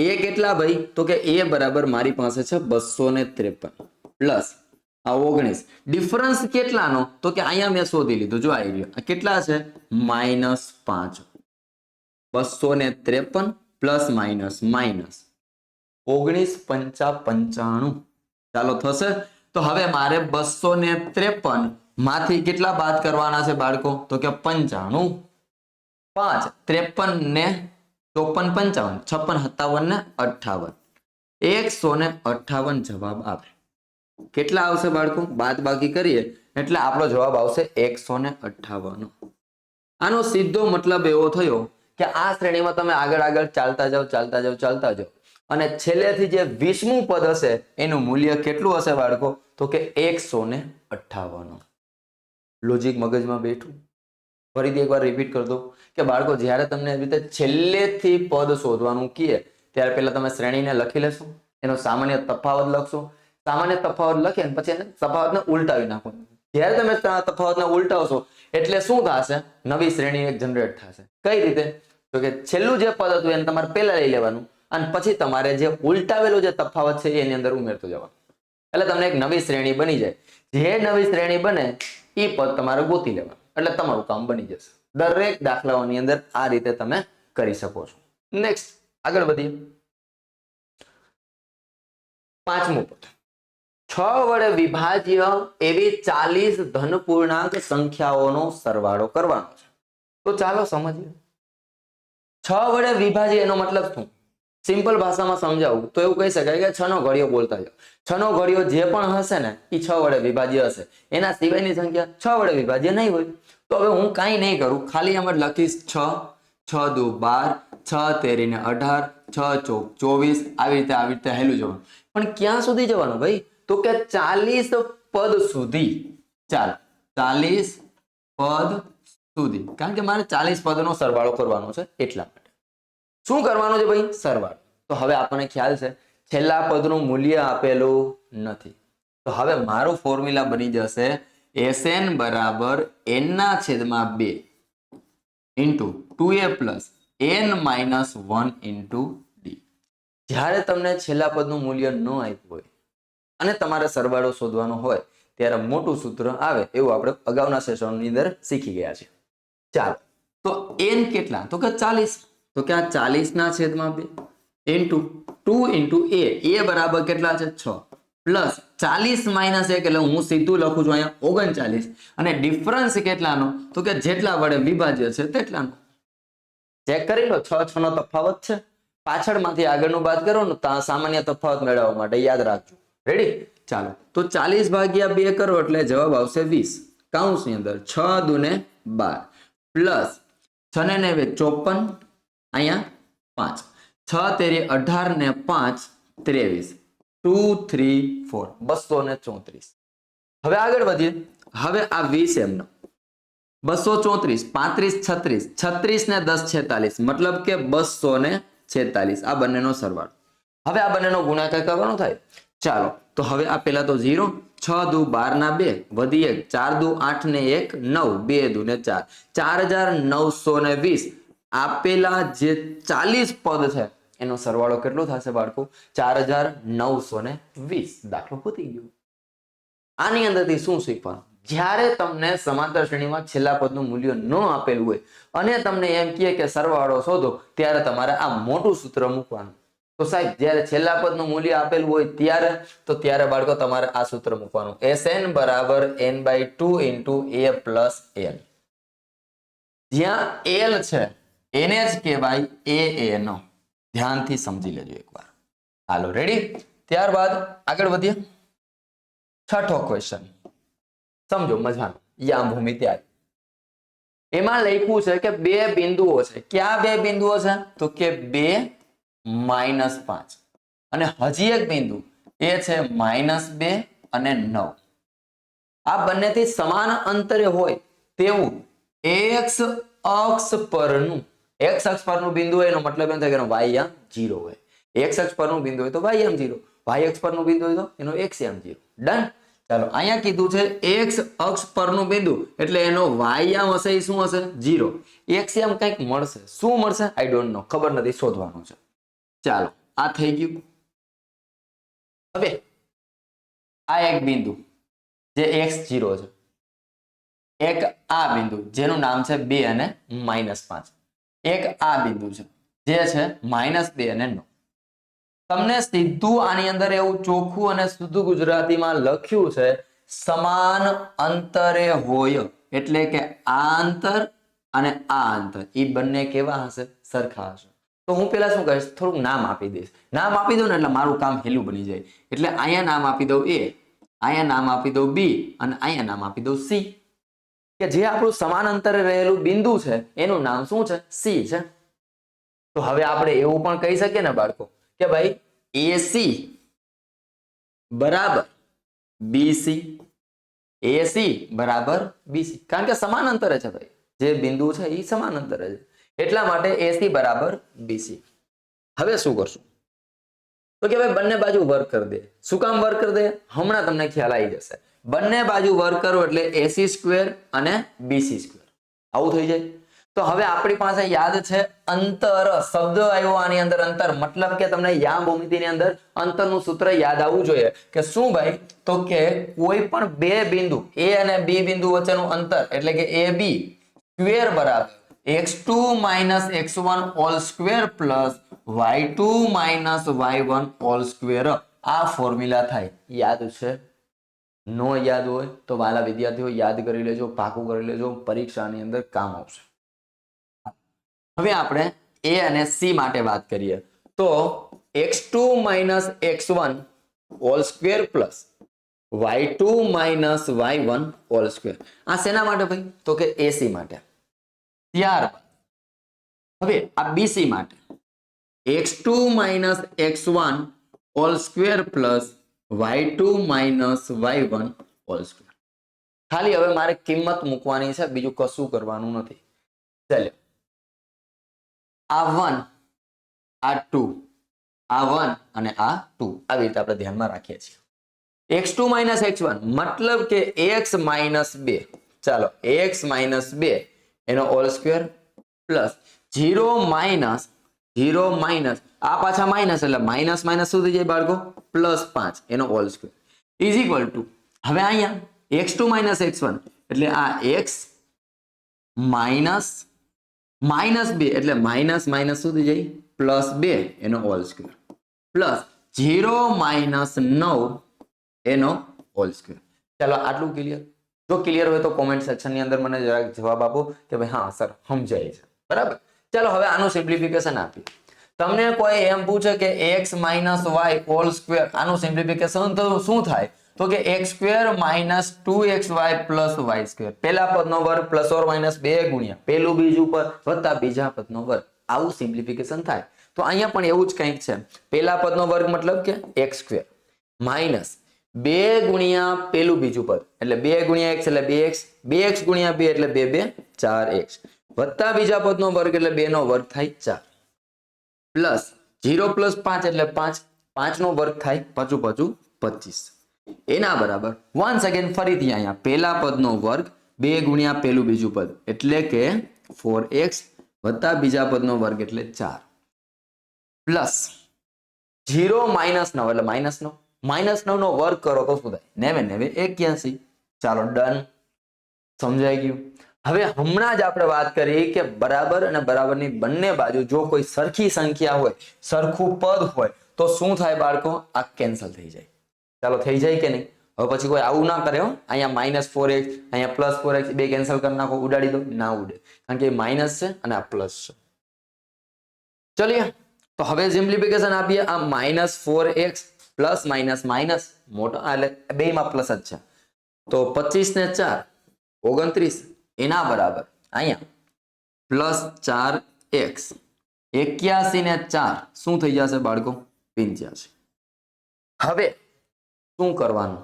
એ કેટલા ભાઈ? તો કે A બરાબર મારી પાસે છે 253 પ્લસ આ 19. ડિફરન્સ કેટલાનો? તો કે અહીંયા મેં શોધી લીધું. જો આવી ગયો. કેટલા છે? -5. 253 પ્લસ માઇનસ 19 95. ચાલો થશે. તો હવે મારે 253 માંથી કેટલા બાદ કરવાના છે બાળકો? તો કે 95. 5 53 ને 54 55 57 ને 58 158 જવાબ આવે. કેટલા આવશે બાળકો? બાદ બાકી કરીએ એટલે આપણો જવાબ આવશે 158. આનો સીધો મતલબ એવો થયો કે આ શ્રેણીમાં તમે આગળ આગળ ચાલતા જાઓ અને છેલ્લેથી જે 20મું પદ હશે એનું મૂલ્ય કેટલું હશે બાળકો? તો કે 158. લોજિક મગજમાં બેઠું? ફરીથી એકવાર રિપીટ કરી દો કે બાળકો જ્યારે તમને એવી રીતે છેલ્લેથી પદ શોધવાનું કહે ત્યારે પહેલા તમે શ્રેણીને લખી લેશો, એનો સામાન્ય તફાવત લખશો. સામાન્ય તફાવત લખે પછી એને તફાવતને ઉલટાવી નાખો. જ્યારે તમે તફાવતને ઉલટાવશો એટલે શું થશે? નવી શ્રેણી એક જનરેટ થશે. કઈ રીતે? તો કે છેલ્લું જે પદ હતું એને તમારે પહેલા લઈ લેવાનું અને પછી તમારે જે ઉલટાવેલું જે તફાવત છે એની અંદર ઉમેરતો જવાનું. એટલે તમને એક નવી શ્રેણી બની જાય. જે નવી શ્રેણી બને એ પદ તમારે ગોતી લેવાનું એટલે તમારું કામ બની જશે. દરેક દાખલાઓની અંદર આ રીતે તમે કરી શકો છો. નેક્સ્ટ આગળ વધીએ. 5મું પદ. 6 વડે વિભાજ્ય એવી 40 ધન પૂર્ણાંક સંખ્યાઓનો સરવાળો કરવાનો છે. તો ચાલો સમજીએ. વડે વિભાજ્ય એનો મતલબ શું? સિમ્પલ ભાષામાં સમજાવું તો એવું કહી શકાય કે 6 નો ઘડિયો બોલતા જાઓ. 6 નો ઘડિયો જે પણ હશે ને એ 6 વડે વિભાજ્ય હશે. એના સિવાયની સંખ્યા 6 વડે વિભાજ્ય નહીં હોય. તો હવે હું કાંઈ નહીં કરું, ખાલી એમ જ લખીશ 6, 6 દુ 12, 6 તેરી ને 18, 6 ચોક 24, આવી રીતે હેલું જવાનું. પણ ક્યાં સુધી જવાનું ભાઈ? તો કે 40 પદ સુધી. ચાલો 40 પદ સુધી, કારણ કે મારે 40 પદનો સરવાળો કરવાનો છે એટલા માટે. શું કરવાનું છે ભાઈ? સરવાળો. તો હવે આપણને ખ્યાલ છે છેલ્લા પદનું મૂલ્ય આપેલું નથી. તો હવે મારું ફોર્મ્યુલા બની જશે Sn બરાબર n ના છેદમાં 2 into 2a plus n minus 1 into d. જ્યારે તમને છેલ્લા પદનું મૂલ્ય ન આપ્યું હોય અને તમારે સરવાળો શોધવાનો હોય ત્યારે મોટું સૂત્ર આવે એવું આપણે અગાઉના સેશનની અંદર શીખી ગયા છે. ચાલો તો n કેટલા? તો કે 40. તો કે આ 40 ના છેદમાં 2 ઇન્ટુ 2 ઇન્ટુ a બરાબર કેટલા છે? 6 પ્લસ 40 માઇનસ 1 એટલે હું સીધું લખું છું અહીંયા 39. અને ડિફરન્સ કેટલાનો? તો કે જેટલા વડે વિભાજ્ય છે તેટલાનો. ચેક કરી લો, 6 6 નો તફાવત છે. પાછળમાંથી આગળનું બાદ કરો ને તો સામાન્ય તફાવત મેળવવા માટે યાદ રાખજો. રેડી? ચાલો તો 40 ભાગ્યા 2 કરો એટલે જવાબ આવશે 20. કૌંસની અંદર 6 દુને 12 પ્લસ 6 ને 9 54, અહીંયા 5, 6 તેરી 18 ને 5 23, 2 3 4 234. હવે આગળ વધીએ. હવે આ 20 એમનો 234, 35, 36, 36 ને 10 46, મતલબ કે 246. આ બંનેનો સરવાળો. હવે આ બંનેનો ગુણાકાર કરવાનો થાય. ચાલો તો હવે આ પેલા તો 0, 6 દુ 12 ના 2 વધી 1, 4 દુ 8 ને 1 9, 2 દુ ને 4, 4920. આપેલા જે 40 પદ છે એનો સરવાળો કેટલો થશે બાળકો? 4920. દાખલો પતી ગયો. આની અંદરથી શું શીખવાનું? જ્યારે તમને સમાંતર શ્રેણીમાં છેલ્લા પદનું મૂલ્ય ન આપેલું હોય અને તમને એમ કહે કે સરવાળો શોધો, ત્યારે તમારે આ મોટું સૂત્ર મૂકવાનું. તો સાહેબ જ્યારે છેલ્લા પદનું મૂલ્ય આપેલું હોય ત્યારે બાળકો તમારે આ સૂત્ર મૂકવાનું. Sn બરાબર n/2 into a plus l. જ્યાં l છે એને જ કહેવાય a નો. ધ્યાનથી સમજી લેજો એકવાર. હાલો રેડી? ત્યારબાદ આગળ વધીએ. છઠ્ઠો ક્વેશ્ચન સમજો મજાનો. યા ભૂમિતિ. એમાં લખ્યું છે કે બે બિંદુઓ છે. ક્યાં બે બિંદુઓ છે? તો કે 2 -5 અને હજી એક બિંદુ એ છે -2 અને 9. આ બંનેથી સમાન અંતરે હોય તેવું x અક્ષ પરનું બિંદુ હોય એનો મતલબ એમ થાય કે y 0 હોય. x અક્ષ પરનું બિંદુ હોય તો y 0, y અક્ષ પરનું બિંદુ હોય તો એનો x 0. ડન. ચાલો અહીંયા કીધું છે x અક્ષ પરનું બિંદુ એટલે એનો y હશે એ શું હશે? 0. x કંઈક મળશે. શું મળશે? આઈ ડોન્ટ નો, ખબર નથી, શોધવાનું છે. ચાલો આ થઈ ગયું. હવે આ એક બિંદુ જે x0 છે, એક આ બિંદુ જેનું નામ છે 2 અને -5, એક આ બિંદુ છે જે છે -2 અને 9. તમને સીધું આની અંદર એવું ચોખ્ખું અને શુદ્ધ ગુજરાતીમાં લખ્યું છે સમાન અંતરે હોય, એટલે કે આ અંતર અને આ અંતર એ બંને કેવા હશે? સરખા હશે. તો હું પેલા શું કહીશ? થોડુંક નામ આપી દઈશ. નામ આપી દઉં ને એટલે મારું કામ હેલું બની જાય. એટલે અહીંયા નામ આપી દઉં A, અહીંયા નામ આપી દઉં B અને અહીંયા નામ આપી દઉં C. કે જે આપણું સમાન અંતરે રહેલું બિંદુ છે એનું નામ શું છે? C છે. તો હવે આપણે એવું પણ કહી શકીએ ને બાળકો કે ભાઈ AC બરાબર BC, AC બરાબર BC, કારણ કે સમાન અંતરે છે ભાઈ. જે બિંદુ છે એ સમાન અંતરે છે એટલા માટે AC બરાબર BC. હવે શું કરશું? તો કે ભાઈ બંને બાજુ વર્ગ કરી દે. શું કામ વર્ગ કરી દે? હમણાં તમને ખ્યાલ આવી જશે. બંને બાજુ વર્ગ કરો એટલે AC² અને BC². આવું થઈ જાય. તો હવે આપણી પાસે યાદ છે અંતર. શબ્દ આવ્યો આની અંદર અંતર, મતલબ કે તમને યા ભૂમિતિની અંદર અંતરનું સૂત્ર યાદ આવવું જોઈએ. કે શું ભાઈ? તો કે કોઈ પણ બે બિંદુ A અને B બિંદુ વચ્ચેનું અંતર એટલે કે AB સ્ક્વેર બરાબર x2 - x1 whole square plus y2 - y1 whole square. આ ફોર્મ્યુલા થાય. યાદ છે? નો યાદ હોય તો વાલા વિદ્યાર્થીઓ યાદ કરી લેજો, પાકું કરી લેજો, પરીક્ષાની અંદર કામ આવશે. હવે આપણે એ અને સી માટે વાત કરીએ તો x2 minus x1 whole square plus y2 minus y1 whole square. આ શેના માટે ભાઈ? તો કે એસી માટે. ત્યારબાદ હવે આ બીસી માટે x2 minus x1 whole square plus y2 minus y1 whole square. ખાલી હવે મારે કિંમત મૂકવાની છે, બીજું કશું કરવાનું નથી. ચાલો આ 1 આ 2 આ 1 અને આ 2 આવી રીતે આપણે ધ્યાનમાં રાખીએ છીએ. x2 માઇનસ x1 મતલબ કે x માઇનસ 2. ચાલો x માઇનસ 2 એનો હોલ સ્ક્વેર પ્લસ 0 માઇનસ આ પાછા માઇનસ એટલે માઇનસ માઇનસ શું થઈ જાય બાળકો? પ્લસ 5 એનો whole square is equal to હવે અહીંયા x2 માઇનસ x1 એટલે આ x માઇનસ 2 એટલે માઇનસ માઇનસ શું થઈ જાય? પ્લસ 2 એનો હોલ સ્ક્વેર પ્લસ 0 માઇનસ 9 એનો હોલ સ્ક્વેર. ચાલો આટલું ક્લિયર? જો ક્લિયર હોય તો કોમેન્ટ સેક્શન ની અંદર મને જરાક જવાબ આપો કે ભાઈ હા સર સમજાય છે. બરાબર. ચાલો હવે આનું સિમ્પ્લિફિકેશન આપીએ. તમને કોઈ એમ પૂછે કે x minus y whole square આનું સિમ્પ્લિફિકેશન તો શું થાય? તો કે x square minus 2xy plus y square. પહેલા પદનો વર્ગ પ્લસ ઓર માઇનસ 2 ગુણ્યા પેલું બીજું પદ વત્તા બીજા પદનો વર્ગ. આવું સિમ્પ્લિફિકેશન થાય. તો અહીંયા પણ એવું જ કંઈક છે. પહેલા પદનો વર્ગ મતલબ કે x સ્ક્વેર માઇનસ 2 ગુણ્યા પેલું બીજું પદ એટલે 2 ગુણ્યા x એટલે 2x 2x ગુણ્યા 2 એટલે 2 2 4x વત્તા બીજા પદનો વર્ગ એટલે 2 નો વર્ગ થાય 4 પ્લસ 0 પ્લસ 5 એટલે 5 5 નો વર્ગ થાય પાછું 25 એના બરાબર વન સેકન્ડ ફરીથી અહીંયા પહેલા પદનો વર્ગ 2 ગુણ્યા પેલું બીજું પદ એટલે કે 4x વત્તા બીજા પદનો વર્ગ એટલે 4 પ્લસ 0 માઇનસ 9 એટલે માઇનસ 9 માઇનસ 9 નો વર્ગ કરો તો શું થાય? 9 9 81. ચાલો ડન. સમજાઈ ગયું? હવે હમણાં જ આપણે વાત કરી કે બરાબર અને બરાબરની બંને બાજુ જો કોઈ સરખી સંખ્યા હોય, સરખું પદ હોય તો શું થાય બાળકો? આ કેન્સલ થઈ જાય. ચાલો થઈ જાય કે નહીં? હવે પછી કોઈ આવું ના કરે હો. અહીંયા માઇનસ 4x અહીંયા પ્લસ 4x બે કેન્સલ કરી નાખો, ઉડાડી દો. ના ઉડે, કારણ કે માઇનસ છે અને આ પ્લસ છે. ચલીએ તો હવે સિમ્પ્લિફિકેશન આપીએ. આ minus 4x plus minus minus મોટો એટલે બે માં પ્લસ જ છે તો 25 ને 4 29 એના બરાબર અહીંયા પ્લસ 4x 81 ને 4 શું થઈ જશે બાળકો? 85. હવે શું કરવાનું?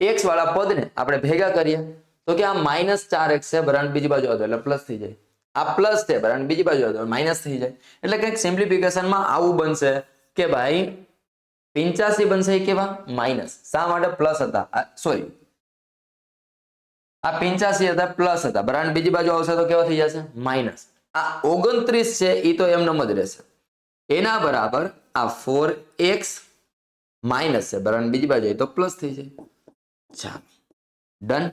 x વાળા પદને આપણે ભેગા કરીએ તો કે આ માઇનસ 4x છે બરાબર બીજી બાજુ આવતો એટલે પ્લસ થઈ જાય. આ પ્લસ છે બરાબર બીજી બાજુ આવતો માઇનસ થઈ જાય. એટલે કંઈક સિમ્પ્લિફિકેશનમાં આવું બનશે કે ભાઈ 85 બનશે કેવા? માઇનસ. શા માટે? પ્લસ હતા, સોરી આ 85 હતા પ્લસ હતા બરાબર બીજી બાજુ આવશે તો કેવા થઈ જશે? માઇનસ. આ 29 છે એ તો એમનેમ જ રહેશે. એના બરાબર આ 4x માઇનસ છે બરાબર બીજી બાજુ તો પ્લસ થઈ જાય. ચાલો ડન.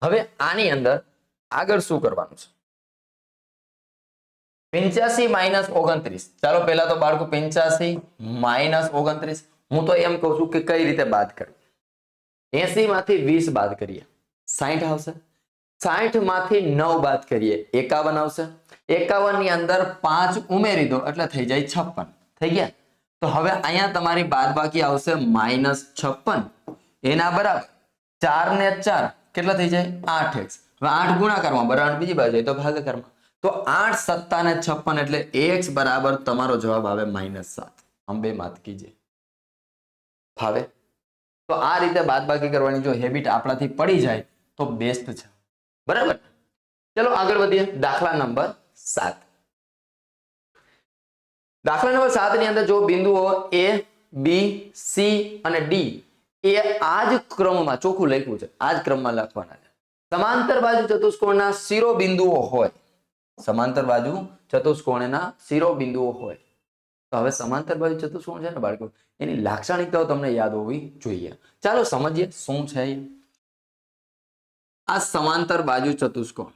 હવે આની અંદર આગળ શું કરવાનું છે? 85 માઇનસ 29. ચાલો પહેલા તો બાળકો 85 માઇનસ 29 હું તો એમ કહું છું કે કઈ રીતે બાદ કરવી? 80 માંથી 20 બાદ કરીએ 60 આવશે. 60 માંથી 9 બાદ કરીએ 51 આવશે. 51 ની અંદર 5 ઉમેરી દો એટલે થઈ જાય 56. થઈ ગયા? તો હવે અહીંયા તમારી બાદબાકી આવશે માઇનસ 56 એના બરાબર 4 ને 4 કેટલા થઈ જાય? 8x. હવે 8 ગુણાકારમાં બરાબર બીજી બાજુ તો ભાગાકારમાં તો 8 સત્તા ને 56 એટલે x બરાબર તમારો જવાબ આવે -7. આમ બે માત કીજે. ભાવે તો આ રીતે બાદબાકી કરવાની જો હેબિટ આપણાથી પડી જાય તો બેસ્ટ છે. બરાબર. ચલો આગળ વધીએ. દાખલા નંબર 7. દાખલા નંબર 7 ની અંદર જો બિંદુઓ a b c અને d એ આ જ ક્રમમાં ચોખ્ખું લખ્યું છે, આ જ ક્રમમાં લખવાના છે. સમાંતર બાજુ ચતુષ્કોણના શિરોબિંદુઓ હોય, સમાંતર બાજુ ચતુષ્કોણના શિરોબિંદુઓ હોય તો હવે સમાંતર બાજુ ચતુષ્કોણ છે ને બાળકો એની લાક્ષણિકતાઓ તમને યાદ હોવી જોઈએ. ચાલો સમજીએ શું છે. આ સમાંતર બાજુ ચતુષ્કોણ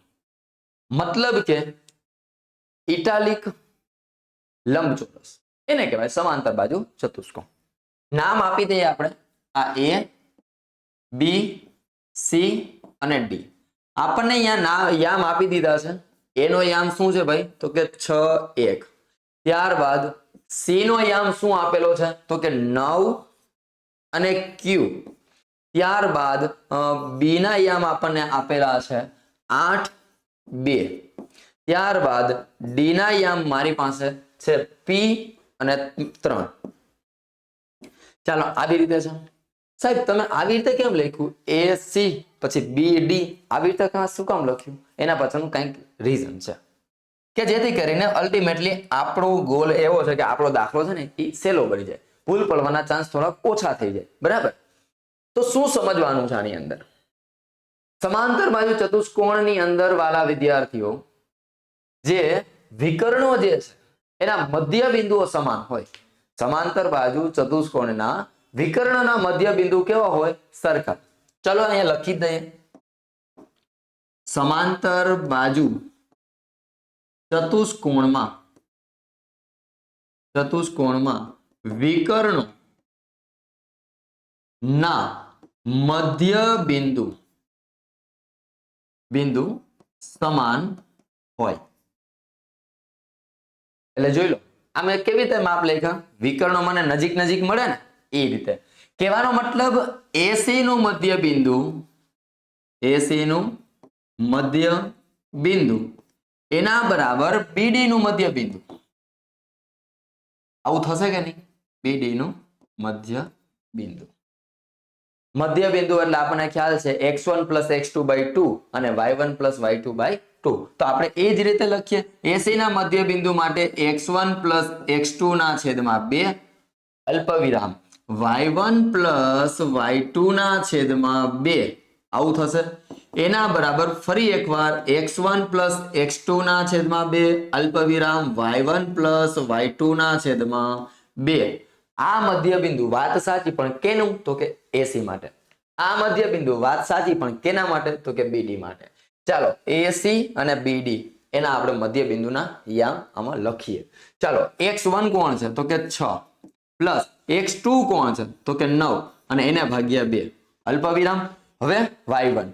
મતલબ કે ઇટાલિક લંબચોરસ એને કહેવાય સમાંતર બાજુ ચતુષ્કોણ. નામ આપી દઈએ આપણે આ a b c અને d. આપણને અહીંયા યામ આપી દીધા છે. એનો યામ શું છે ભાઈ? તો કે 6 1. ત્યારબાદ સી નો યામ શું આપેલો છે? તો કે 9 અને ક્યુ. ત્યારબાદ બી ના યામ આપણને આપેલા છે 8 2. ત્યારબાદ ડી ના યામ મારી પાસે છે પી અને 3. ચાલો આવી રીતે છે. સાહેબ તમે આવી રીતે કેમ લખ્યું? એ સી પછી બી ડી આવી રીતે શું કામ લખ્યું? એના પાછળનું કંઈક રીઝન છે કે જેથી કરીને અલ્ટિમેટલી આપણો ગોલ એવો છે કે આપણો દાખલો છે ને એ સહેલો બની જાય, ભૂલ પડવાના ચાન્સ થોડા ઓછા થઈ જાય. બરાબર? તો શું સમજવાનું છે આની અંદર? સમાંતર બાજુ ચતુષ્કોણની અંદર વાલા વિદ્યાર્થીઓ, જે વિકર્ણો જે છે એના મધ્ય બિંદુઓ સમાન હોય. સમાંતર બાજુ ચતુષ્કોણના વિકર્ણના મધ્ય બિંદુ કેવા હોય? સરખા. ચલો અહીંયા લખી દઈએ. સમાંતર બાજુ ચતુષ્કોણમાં વિકર્ણો ના મધ્ય બિંદુ સમાન હોય. એટલે જોઈ લો આમે કેવી રીતે માપ લખ્યા? વિકર્ણો મને નજીક નજીક મળે ને એ રીતે. કહેવાનો મતલબ એસી નું મધ્ય બિંદુ એના બરાબર બીડી નું મધ્ય બિંદુ. આવું થશે કે નહીં? બીડી નું મધ્ય બિંદુ એટલે આપણને ખ્યાલ છે x1 + x2/2 અને y1 + y2/2. તો આપણે એ જ રીતે લખીએ. એસી ના મધ્ય બિંદુ માટે x1 + x2 ના છેદમાં 2 અલ્પવિરામ y1 + y2 ના છેદમાં 2 આવું થશે. એના બરાબર ફરી એકવાર x1 + x2 ના છેદમાં 2 અલ્પવિરામ y1 + y2 ના છેદમાં 2. આ મધ્ય બિંદુ વાત સાચી પણ કેનું? તો કે એસી માટે. આ મધ્ય બિંદુ વાત સાચી પણ કેના માટે? તો કે બીડી માટે. ચાલો એસી અને બીડી એના આપણે મધ્ય બિંદુના યામ આમાં લખીએ. ચાલો x1 કોણ છે? તો કે 6 પ્લસ x2 કોણ છે? તો કે 9 અને એને ભાગ્યા 2 અલ્પવિરામ. હવે y1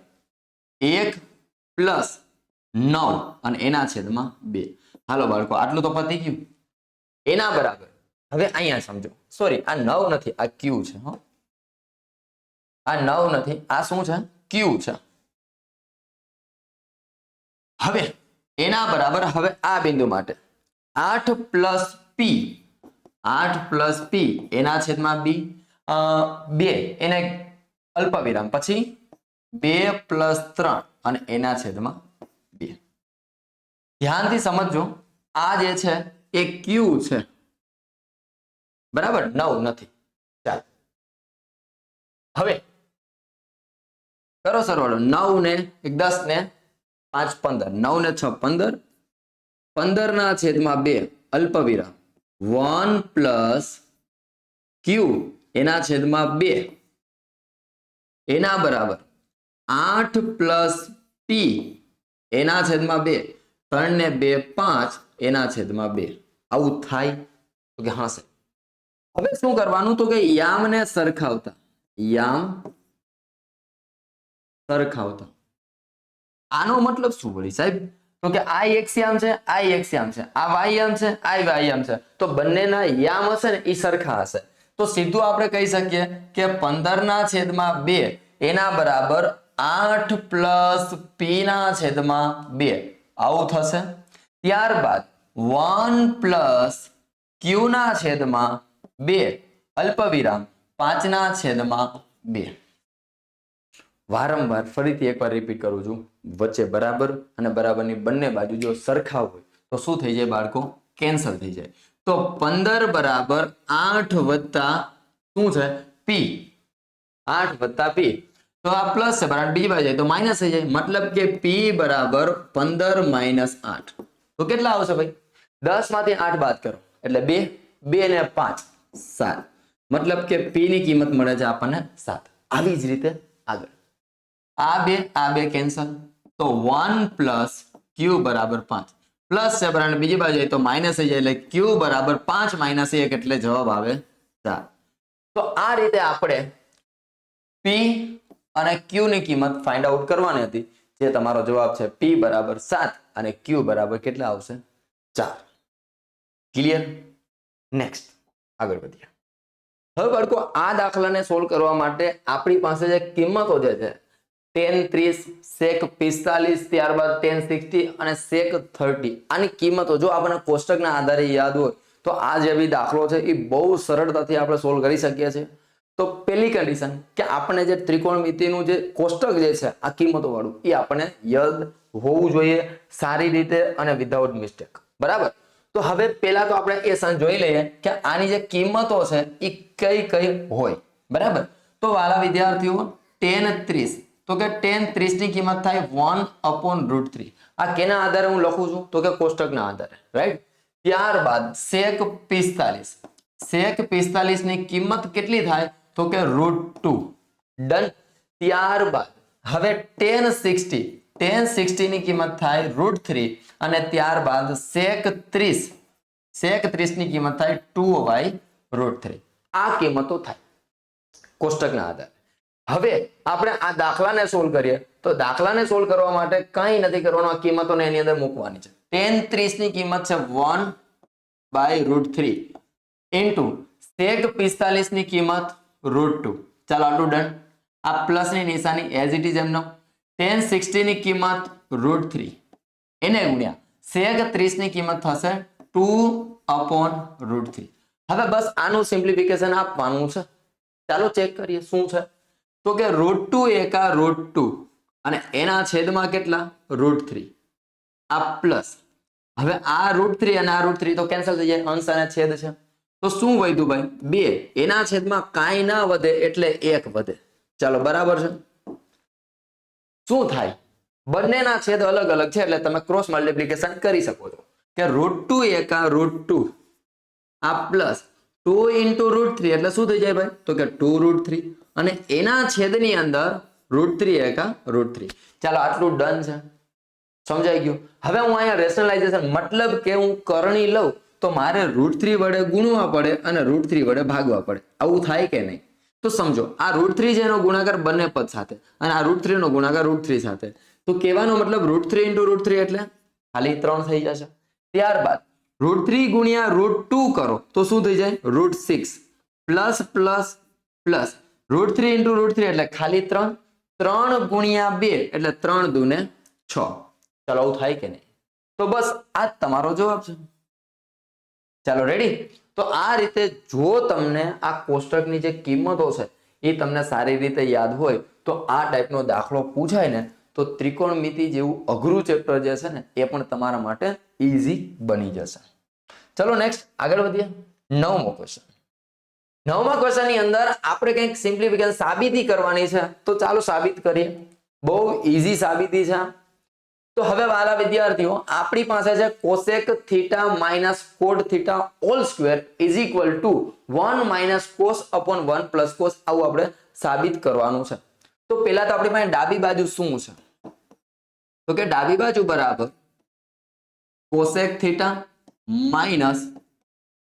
1 પ્લસ 9 અને એના છેદમાં 2. હાલો બાળકો આટલું તો પતી ગયું. એના બરાબર હવે અહીંયા સમજો, સોરી આ 9 નથી, આ q છે. આ 9 નથી, આ શું છે? q છે. હવે એના બરાબર હવે આ બિંદુ માટે 8 + p એના છેદમાં b 2 એને અલ્પવિરામ પછી 2 + 3 અને એના છેદમાં 2. ધ્યાનથી સમજજો આ જે છે એ q છે. બરાબર? 9 નથી. ચાલો હવે કરો સરવાળો. 9 ને 10 ને 5 15 9 ને 6 15 15 ના છેદમાં 2 અલ્પવિરામ 1 + q એના છેદમાં 2 એના બરાબર 8 + p એના છેદમાં 2 3 ને 2 5 એના છેદમાં 2. આવું થાય? તો કે હા સર. હવે શું કરવાનું? તો કે યામને સરખાવતા આનો મતલબ શું વળી સાહેબ? તો કે આ x યામ છે, આ x યામ છે, આ y યામ છે, આ y યામ છે, તો બંનેના યામ હશે ને એ સરખા હશે. તો સીધું આપણે કહી શકીએ કે 15 ના છેદમાં 2 એના બરાબર 8 + p ના છેદમાં 2 આવું થશે. ત્યારબાદ 1 + q ના છેદમાં 2 અલ્પવિરામ 5 ના છેદમાં 2. વારંવાર ફરીથી એકવાર રિપીટ કરું છું. વચ્ચે બરાબર અને બરાબરની બંને બાજુ જો સરખા હોય તો શું થઈ જાય બાળકો? કેન્સલ થઈ જાય. તો 15 બરાબર 8 વત્તા શું છે? p. 8 વત્તા p. તો આ પ્લસ છે બરાબર, બીજી બાજુ જાય તો માઇનસ થઈ જાય. મતલબ કે p બરાબર 15 - 8. તો કેટલા આવશે ભાઈ? 10 માંથી 8 બાદ કરો એટલે 2 2 ને 5 7. મતલબ કે p ની કિંમત મળે છે આપણને 7. આવી જ રીતે આગળ આ બે કેન્સલ. તો 1 + q બરાબર 5 પ્લસ છે બરાબર, બીજી બાજુ જાય તો માઇનસ થઈ જાય એટલે q બરાબર 5 - 1 એટલે જવાબ આવે 4. તો આ રીતે આપણે p અને q ની કિંમત ફાઇન્ડ આઉટ કરવાની હતી. જે તમારો જવાબ છે P બરાબર 7 અને Q બરાબર કેટલા આવશે 4. ક્લિયર? નેક્સ્ટ આગળ વધીએ. હવે બાળકો આ દાખલાને સોલ્વ કરવા માટે આપણી પાસે જે કિંમતો જે છે tan 30 sec 45 ત્યારબાદ tan 60 અને sec 30 આની કિંમતો જો આપણને કોષ્ટકના આધારે યાદ હોય તો આ જે બી દાખલો છે એ બહુ સરળતાથી આપણે સોલ્વ કરી શકીએ છીએ. તો પહેલી કન્ડિશન કે આપણે જે ત્રિકોણમિતિનું જે કોષ્ટક જે છે આ કિંમતો વાળું એ આપણે યાદ હોવું જોઈએ સારી રીતે અને વિધાઉટ મિસ્ટેક. બરાબર? તો હવે પહેલા તો આપણે એ જોઈ લઈએ કે આની જે કિંમતો છે એ કઈ કઈ હોય. બરાબર? તો વાલા વિદ્યાર્થીઓ tan 30 તો કે tan 30 ની કિંમત થાય 1/√3. આ કેના આધારે હું લખું છું તો કે કોષ્ટકના આધારે. રાઈટ? ત્યારબાદ sec 45 sec 45 ની કિંમત કેટલી થાય તો કે √2. ડન. ત્યારબાદ હવે tan 60 ની કિંમત થાય √3 અને ત્યારબાદ sec 30 ની કિંમત થાય 2/√3. આ કિંમતો થાય કોષ્ટકના આધારે. હવે આપણે આ દાખલાને સોલ્વ કરીએ તો દાખલાને સોલ્વ કરવા માટે કંઈ નથી કરવાનું, આ કિંમતોને એની અંદર મૂકવાની છે. tan 30 ની કિંમત છે 1/√3 ઇન્ટુ sec 45 ની કિંમત √2. ચાલો આટલું ડન. આ પ્લસ ની નિશાની એઝ ઇટ ઇઝ એમનો. tan 60 ની કિંમત √3 એને ગુણ્યા sec 30 ની કિંમત થશે 2/√3. હવે બસ આનું સિમ્પ્લિફિકેશન આપવાનું છે. ચાલો ચેક કરીએ શું છે. તો કે √2 એકા √2 અને એના છેદમાં કેટલા √3. આ પ્લસ. હવે આ √3 અને આ √3 તો કેન્સલ થઈ જાય, અંશ અને છેદ છે. તો શું વધ્યું ભાઈ 2. એના છેદમાં કાંઈ ના વધે એટલે 1 વધે. ચાલો બરાબર છે. શું થાય બંનેના છેદ અલગ અલગ છે એટલે તમે ક્રોસ મલ્ટીપ્લિકેશન કરી શકો છો કે √2 એકા √2 આ પ્લસ 2 into √3 એટલે શું થઈ જાય ભાઈ તો કે 2√3 અને એના છેદની અંદર √3 એકા √3. ચાલો આટલું ડન છે. સમજાઈ ગયું? હવે હું અહીંયા રેશનલાઇઝેશન મતલબ કે હું કરણી લઉં તો મારે √3 વડે ગુણવા પડે અને √3 વડે ભાગવા પડે. આવું થાય કે નહીં? તો સમજો આ √3 જેનો ગુણાકાર બંને પદ સાથે અને આ √3 નો ગુણાકાર √3 સાથે. તો કહેવાનો મતલબ √3 into √3 એટલે ખાલી 3 થઈ જશે. ત્યારબાદ √3 ગુણ્યા √2 કરો તો શું થઈ જાય √6 પ્લસ પ્લસ પ્લસ √3 into √3 એટલે ખાલી 3 3 ગુણ્યા 2 એટલે 3 દુને 6. ચાલો આવું થાય કે નહીં? તો બસ આ તમારો જવાબ છે. ચાલો રેડી? તો આ રીતે જો તમને આ કોષ્ટકની જે કિંમતો છે એ તમને સારી રીતે યાદ હોય તો આ ટાઈપનો દાખલો પૂછાય ને તો ત્રિકોણમિતિ જેવું અઘરું ચેપ્ટર જે છે ને એ પણ તમારા માટે ઈઝી બની જશે. ચલો નેક્સ્ટ આગળ વધીએ. 9મો ક્વેશ્ચન. 9મા ક્વેશ્ચન ની અંદર આપણે કંઈક સિમ્પ્લિફિકેશન સાબિતી કરવાની છે તો ચાલો સાબિત કરીએ. બહુ ઈઝી સાબિતી છે. તો હવે વાલા વિદ્યાર્થીઓ આપણી પાસે છે cosec theta minus cot theta all square is equal to 1 - cos upon 1 plus cos. આવું આપણે સાબિત કરવાનું છે. તો પહેલા તો આપણી પાસે ડાબી બાજુ શું છે તો કે ડાબી બાજુ બરાબર cosec theta minus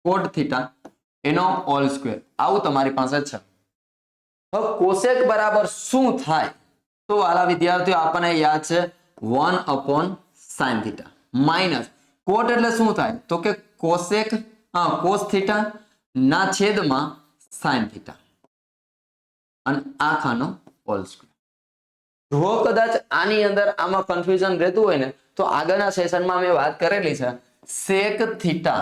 cot theta એનો all square. આવું તમારી પાસે છે. હવે cosec બરાબર શું થાય તો વાલા વિદ્યાર્થીઓ આપણને યાદ છે 1/sin theta માઇનસ cot એટલે શું થાય તો કે cosec cos theta ના છેદમાં sin theta અને આખાનો હોલ સ્ક્વેર. જો કદાચ આની અંદર આમાં કન્ફ્યુઝન રહેતું હોય ને તો આગળના સેશનમાં મેં વાત કરેલી છે sec theta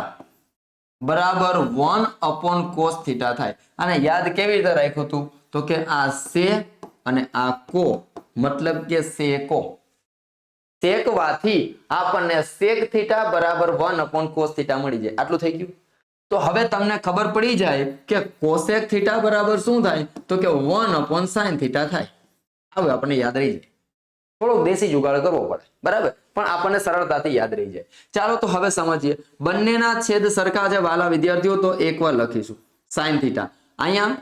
બરાબર 1/cos theta થાય. અને યાદ કેવી રીતે રાખ્યું હતું તો કે આ se અને આ co મતલબ કે seco શેકવાથી આપણને sec theta બરાબર 1/cos theta મળી જાય. આટલું થઈ ગયું. તો હવે તમને ખબર પડી જાય કે cosec theta બરાબર શું થાય તો કે 1/sin theta થાય. હવે આપણને યાદ રહી જાય. થોડોક દેશી જુગાડ કરવો પડે બરાબર પણ આપણને સરળતાથી યાદ રહી જાય. ચાલો તો હવે સમજીએ. બંનેના છેદ સરખા છે વાલા વિદ્યાર્થીઓ તો એકવાર લખીશું sin theta. અહીંયા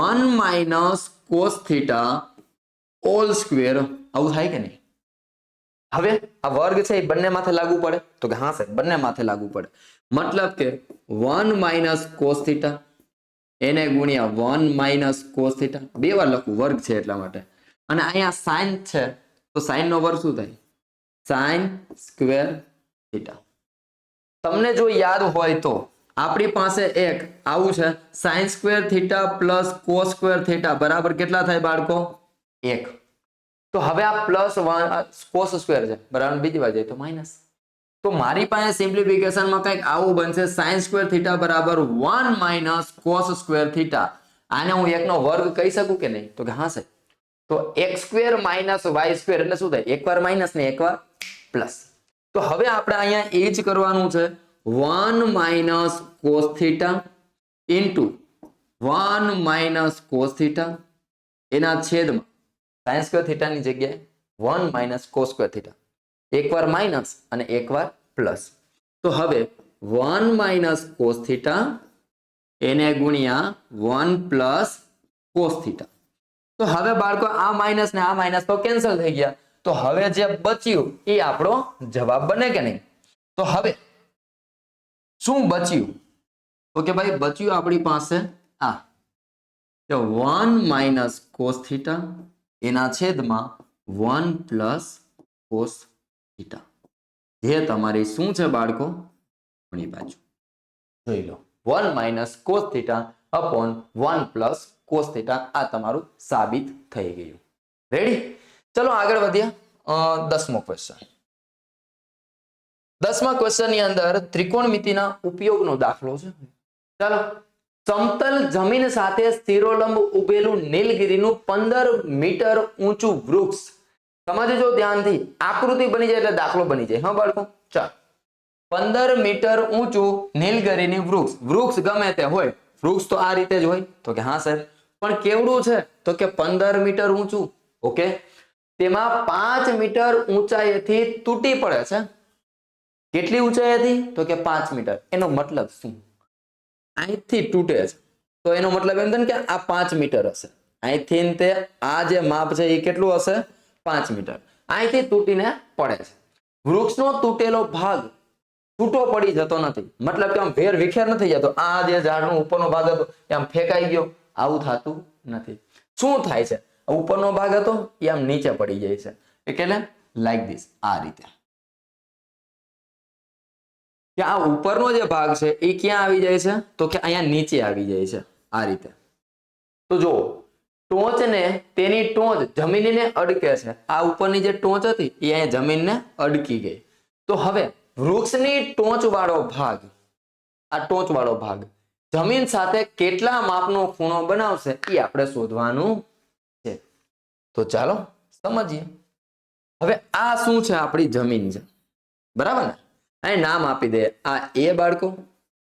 1 - cos theta all square. આવું થાય કે નહીં? હવે આ વર્ગ છે એ બંને માથે લાગુ પડે તો કે હા સાહેબ બંને માથે લાગુ પડે. મતલબ કે 1 - cos theta એને ગુણ્યા 1 - cos theta બે વાર લખું વર્ગ છે એટલા માટે. અને અહીંયા sin છે તો સાઈન નો વર્ગ શું થાય? Sine square theta. તમને જો યાદ હોય તો આપણી પાસે એક આવું છે sine square theta plus cos square theta બરાબર કેટલા થાય બાળકો? 1. તો હવે આ પ્લસ કોસ સ્ક્વેર છે બરાબર, બીજી બાજુ જાય તો માઇનસ. તો મારી પાસે સિમ્પ્લિફિકેશનમાં કંઈક આવું બનશે સાઈન સ્ક્વેર થીટા બરાબર 1 માઇનસ કોસ સ્ક્વેર થીટા. આને હું 1 નો વર્ગ કહી શકું કે નહીં? તો કે હા સાહેબ. તો x square minus y square એટલે શું થાય? એકવાર માઇનસ ને એકવાર પ્લસ. તો હવે આપણે અહીંયા એ જ કરવાનું છે 1 minus cos theta into 1 minus cos theta એના છેદમાં સાઈન સ્ક્વેર થીટાની જગ્યાએ 1 માઇનસ કોસ સ્ક્વેર થીટા. એકવાર માઇનસ અને એકવાર પ્લસ. તો હવે 1 માઇનસ કોસ થીટા એને ગુણ્યા 1 પ્લસ કોસ થીટા. તો હવે બાળકો આ માઇનસ ને આ માઇનસ તો કેન્સલ થઈ ગયા. તો હવે જે બચ્યું એ આપણો જવાબ બને કે નહીં? તો હવે શું બચ્યું? તો કે ભાઈ બચ્યું આપણી પાસે આ 1 માઇનસ કોસ થીટા એના છેદમાં 1 પ્લસ કોસ થીટા, જે તમારી શું છે બાળકો? જમણી બાજુ. જોઈ લો 1 minus cos theta upon 1 plus cos theta. આ તમારું સાબિત થઈ ગયું. રેડી? ચલો આગળ વધીએ. 10મો ક્વેશ્ચન. 10મા ક્વેશ્ચન ની અંદર ત્રિકોણમિતિના ઉપયોગનો દાખલો છે. ચાલો, સમતલ જમીન સાથે સ્થિરોલંબ ઉભેલું નીલગિરીનું 15 મીટર ઊંચું વૃક્ષ. સમજજો ધ્યાનથી, આકૃતિ બની જાય એટલે દાખલો બની જાય. હા બાળકો, ચાલો 15 મીટર ઊંચું નીલગિરીનું વૃક્ષ. વૃક્ષ ગમે તે હોય, વૃક્ષ તો આ રીતે જ હોય. તો કે હા સાહેબ, પણ કેવડું છે? તો કે 15 મીટર ઊંચું. ઓકે, તેમાં 5 મીટર ઊંચાઈથી તૂટી પડે છે. કેટલી ઊંચાઈથી? તો કે 5 મીટર. એનો મતલબ શું? અહીંથી તૂટે છે તો એનો મતલબ એમ થાય કે આ 5 મીટર હશે. અહીંથી તે આ જે માપ છે એ કેટલું હશે? 5 મીટર. અહીંથી તૂટીને પડે છે. વૃક્ષનો તૂટેલો ભાગ છૂટો પડી જતો નથી, મતલબ કે આમ ભેર વિખેર નથી જતો. આ જે ઝાડનો ઉપરનો ભાગ હતો એ આમ ફેંકાઈ ગયો, આવું થતું નથી. શું થાય છે? ઉપરનો ભાગ હતો એ આમ નીચે પડી જાય છે. એટલે લાઈક ધીસ, આ રીતે. કે આ ઉપરનો જે ભાગ છે એ ક્યાં આવી જાય છે? તો કે અહીંયા નીચે આવી જાય છે, આ રીતે. તો જો ટોચ ને તેની ટોચ જમીનને અડકે છે. આ ઉપરની જે ટોચ હતી એ અહીંયા જમીનને અડકી ગઈ. તો હવે વૃક્ષની ટોચ વાળો ભાગ, આ ટોચ વાળો ભાગ જમીન સાથે કેટલા માપનો ખૂણો બનાવશે એ આપણે શોધવાનું છે. તો ચાલો સમજીએ. હવે આ શું છે? આપણી જમીન છે, બરાબર ને? અહીં નામ આપી દે. આ એ બાળકો,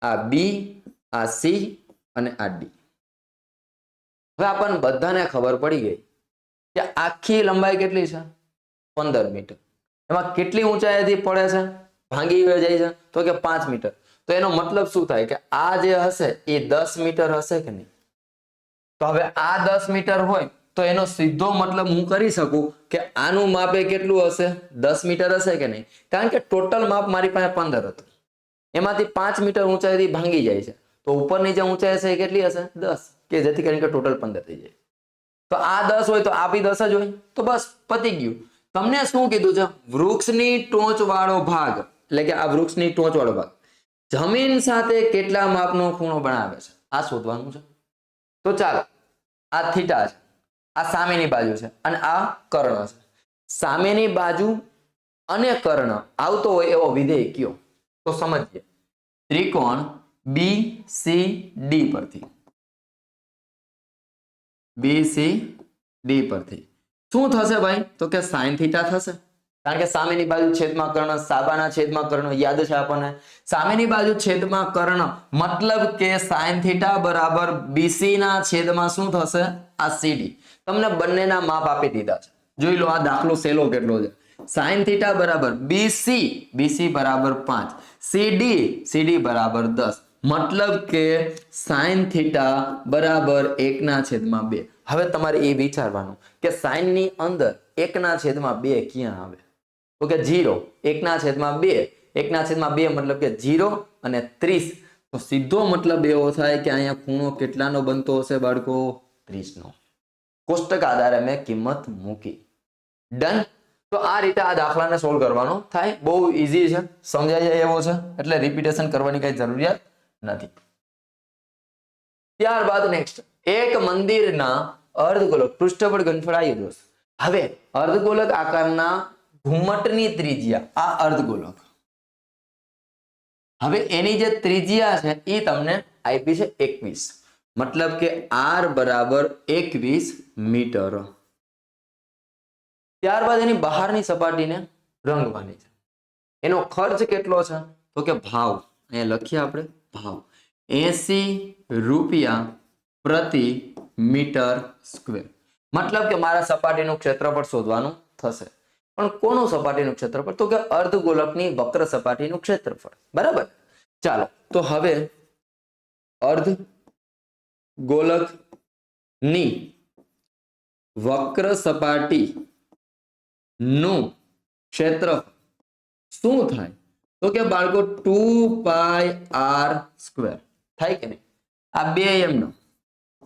આ બી, આ સી અને આ ડી. હવે આપણને બધાને ખબર પડી ગઈ કે આખી લંબાઈ કેટલી છે? 15 મીટર. એમાં કેટલી ઊંચાઈથી પડે છે? ભાંગી જાય છે તો કે 5 મીટર. તો એનો મતલબ શું થાય? કે આ જે હશે એ 10 મીટર હશે કે નહીં? તો હવે આ 10 મીટર હોય તો એનો સીધો મતલબ હું કરી શકું કે આનું માપ એ કેટલું હશે? 10 મીટર હશે કે નહીં? કારણ કે ટોટલ માપ મારી પાસે 15 હતું, એમાંથી 5 મીટર ઊંચાઈથી ભાંગી જાય છે. તો ઉપરની જે ઊંચાઈ હશે એ કેટલી હશે? 10, કે જેથી કરીને ટોટલ 15 થઈ જાય. તો આ 10 હોય તો આ બી 10 જ હોય. તો બસ પતી ગયું. તમને શું કીધું છે? વૃક્ષની ટોચ વાળો ભાગ, એટલે કે આ વૃક્ષની ટોચ વાળો ભાગ જમીન સાથે કેટલા માપનો ખૂણો બનાવે છે, આ શોધવાનું છે. તો ચાલો, આ થીટા છે, આ સામેની બાજુ છે અને આ કર્ણ છે. સામેની બાજુ અને કર્ણ આવતો હોય એવો વિધેય કયો? તો સમજીએ. ત્રિકોણ BCD પરથી, BCD પરથી શું થશે ભાઈ? તો કે સાઈન થીટા થશે. કારણ કે સામેની બાજુ છેદમાં કર્ણ, સાબાના છેદમાં કર્ણ યાદ છે આપણને. સામેની બાજુ છેદમાં કર્ણ મતલબ કે સાઈન થીટા બરાબર BC ના છેદમાં શું થશે? આ CD. તમને બંનેના માપ આપી દીધા છે. જોઈ લો આ દાખલો સહેલો કેટલો છે. સાઈન થીટા બરાબર BC, BC બરાબર 5, CD બરાબર 10. મતલબ કે સાઈન થીટા બરાબર 1/2. હવે તમારે એ વિચારવાનું કે સાઈન ની અંદર 1/2 ક્યાં આવે? તો કે 0. 1/2, 1/2 મતલબ કે 0 અને 30. તો સીધો મતલબ એવો થાય કે અહીંયા ખૂણો કેટલાનો બનતો હશે બાળકો? 30 નો. કોષ્ટક આધારે મેં કિંમત મૂકી. ડન. તો આ રીતે આ દાખલાને સોલ્વ કરવાનો થાય. બહુ ઈઝી છે, સમજાઈ જાય એવો છે, એટલે રિપીટેશન કરવાની કઈ જરૂરિયાત નથી. ત્યારબાદ નેક્સ્ટ, એક મંદિરના અર્ધગોલક પૃષ્ઠ પર ઘનફળ આયુ દોસ્ત. હવે અર્ધગોલક આકારના ઘુમ્મટની ત્રિજ્યા, આ અર્ધગોલક, હવે એની જે ત્રિજ્યા છે એ તમને આપી છે 21, મતલબ કે r બરાબર 21 મીટર. ત્યારબાદ એની બહારની સપાટીને રંગવાની છે. એનો ખર્ચ કેટલો છે? તો કે ભાવ, અહીંયા લખીએ આપણે ભાવ 80 રૂપિયા પ્રતિ મીટર સ્ક્વેર. મતલબ કે મારા સપાટીનું ક્ષેત્રફળ શોધવાનું થશે. પણ કોનું સપાટીનું ક્ષેત્રફળ? તો કે અર્ધગોલકની વક્ર સપાટીનું ક્ષેત્રફળ. બરાબર. ચાલો તો હવે અર્ધગોલકની વક્ર સપાટી નું ક્ષેત્રફળ શું થાય? તો કે બાળકો 2πr સ્ક્વેર થાય કે નહીં? આ બે એમનો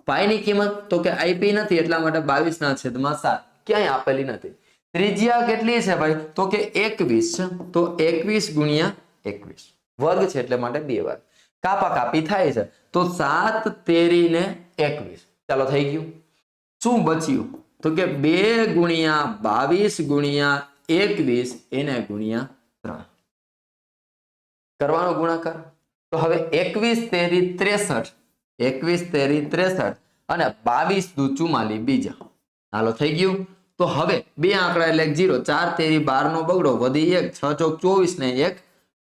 પાઈ ની કિંમત તો કે આઈપી નથી, એટલા માટે 22/7 ક્યાંય આપેલી નથી. ત્રિજ્યા કેટલી છે ભાઈ? તો કે 21 છે, તો 21 ગુણ્યા 21 વર્ગ છે એટલે માટે 2 વાર કાપા કાપી થાય છે, તો 7 તેરી ને 21. ચાલો થઈ ગયું. શું બચ્યું? તો કે 2 ગુણ્યા 22 ગુણ્યા 21 એને ગુણ્યા 3 કરવાનો ગુણાકાર. તો હવે 21 તેરી 63, 21 તેરી 63 અને 22 દુ 44 બીજા. હાલો થઈ ગયું. તો હવે બે આંકડા એટલે 0, 4 તેરી 12 નો બગડો વધી 1, 6 ચોક 24 ને 1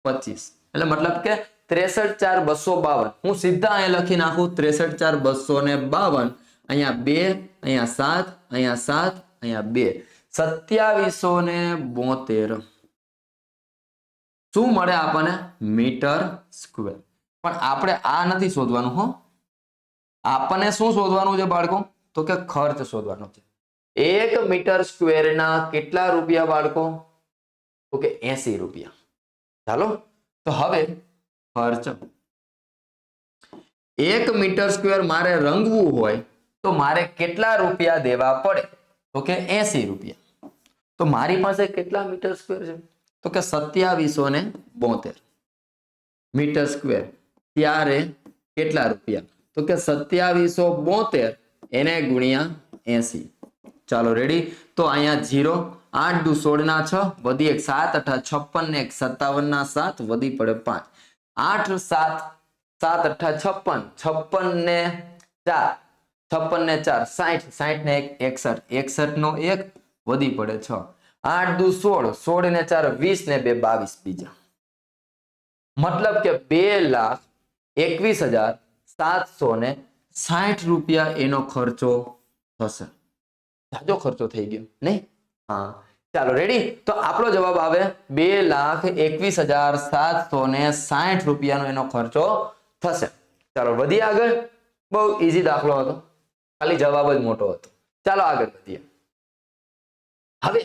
25, એટલે મતલબ કે 63 4 252. હું સીધા અહીંયા લખી નાખું 63 4 252. અહીંયા 2, અહીંયા 7, અહીંયા 7, અહીંયા 2, 2772 શું મળે આપણને? Metre square. પણ આપણે આ નથી શોધવાનું હો, આપણને શું શોધવાનું છે બાળકો? તો કે ખર્ચ શોધવાનો છે. 1 મીટર સ્ક્વેર ના કેટલા રૂપિયા બાળકો? તો કે 80 રૂપિયા. ચાલો તો હવે ખર્ચ, 1 મીટર સ્ક્વેર મારે રંગવું હોય તો મારે કેટલા રૂપિયા દેવા પડે? તો કે 80 રૂપિયા. તો મારી પાસે કેટલા મીટર સ્ક્વેર છે? તો કે 2772 મીટર સ્ક્વેર. ત્યારે કેટલા રૂપિયા? તો કે 2772 એને ગુણ્યા 80. ચાલો રેડી. તો અહીંયા 0, 8 દુ 16 ના 6 વધી 1 7 8 56 ને 1 57 ના 7 વધી પડે 5, 8 7 7 8 56, 56 ને 4 56 ને 4 60, 60 ને 1 61, 61 નો 1 વધી પડે 6, 8 દુ 16, 16 ને 4 20 ને 2 22 બીજા. મતલબ કે 2,21,760 રૂપિયા એનો ખર્ચો થશે. જાજો ખર્ચો થઈ ગયો નહીં? હા ચાલો રેડી. તો આપણો જવાબ આવે 2,21,760 રૂપિયાનો એનો ખર્ચો થશે. ચાલો વધીએ આગળ. બહુ ઈઝી દાખલો હતો, ખાલી જવાબ જ મોટો હતો. ચાલો આગળ વધીએ. હવે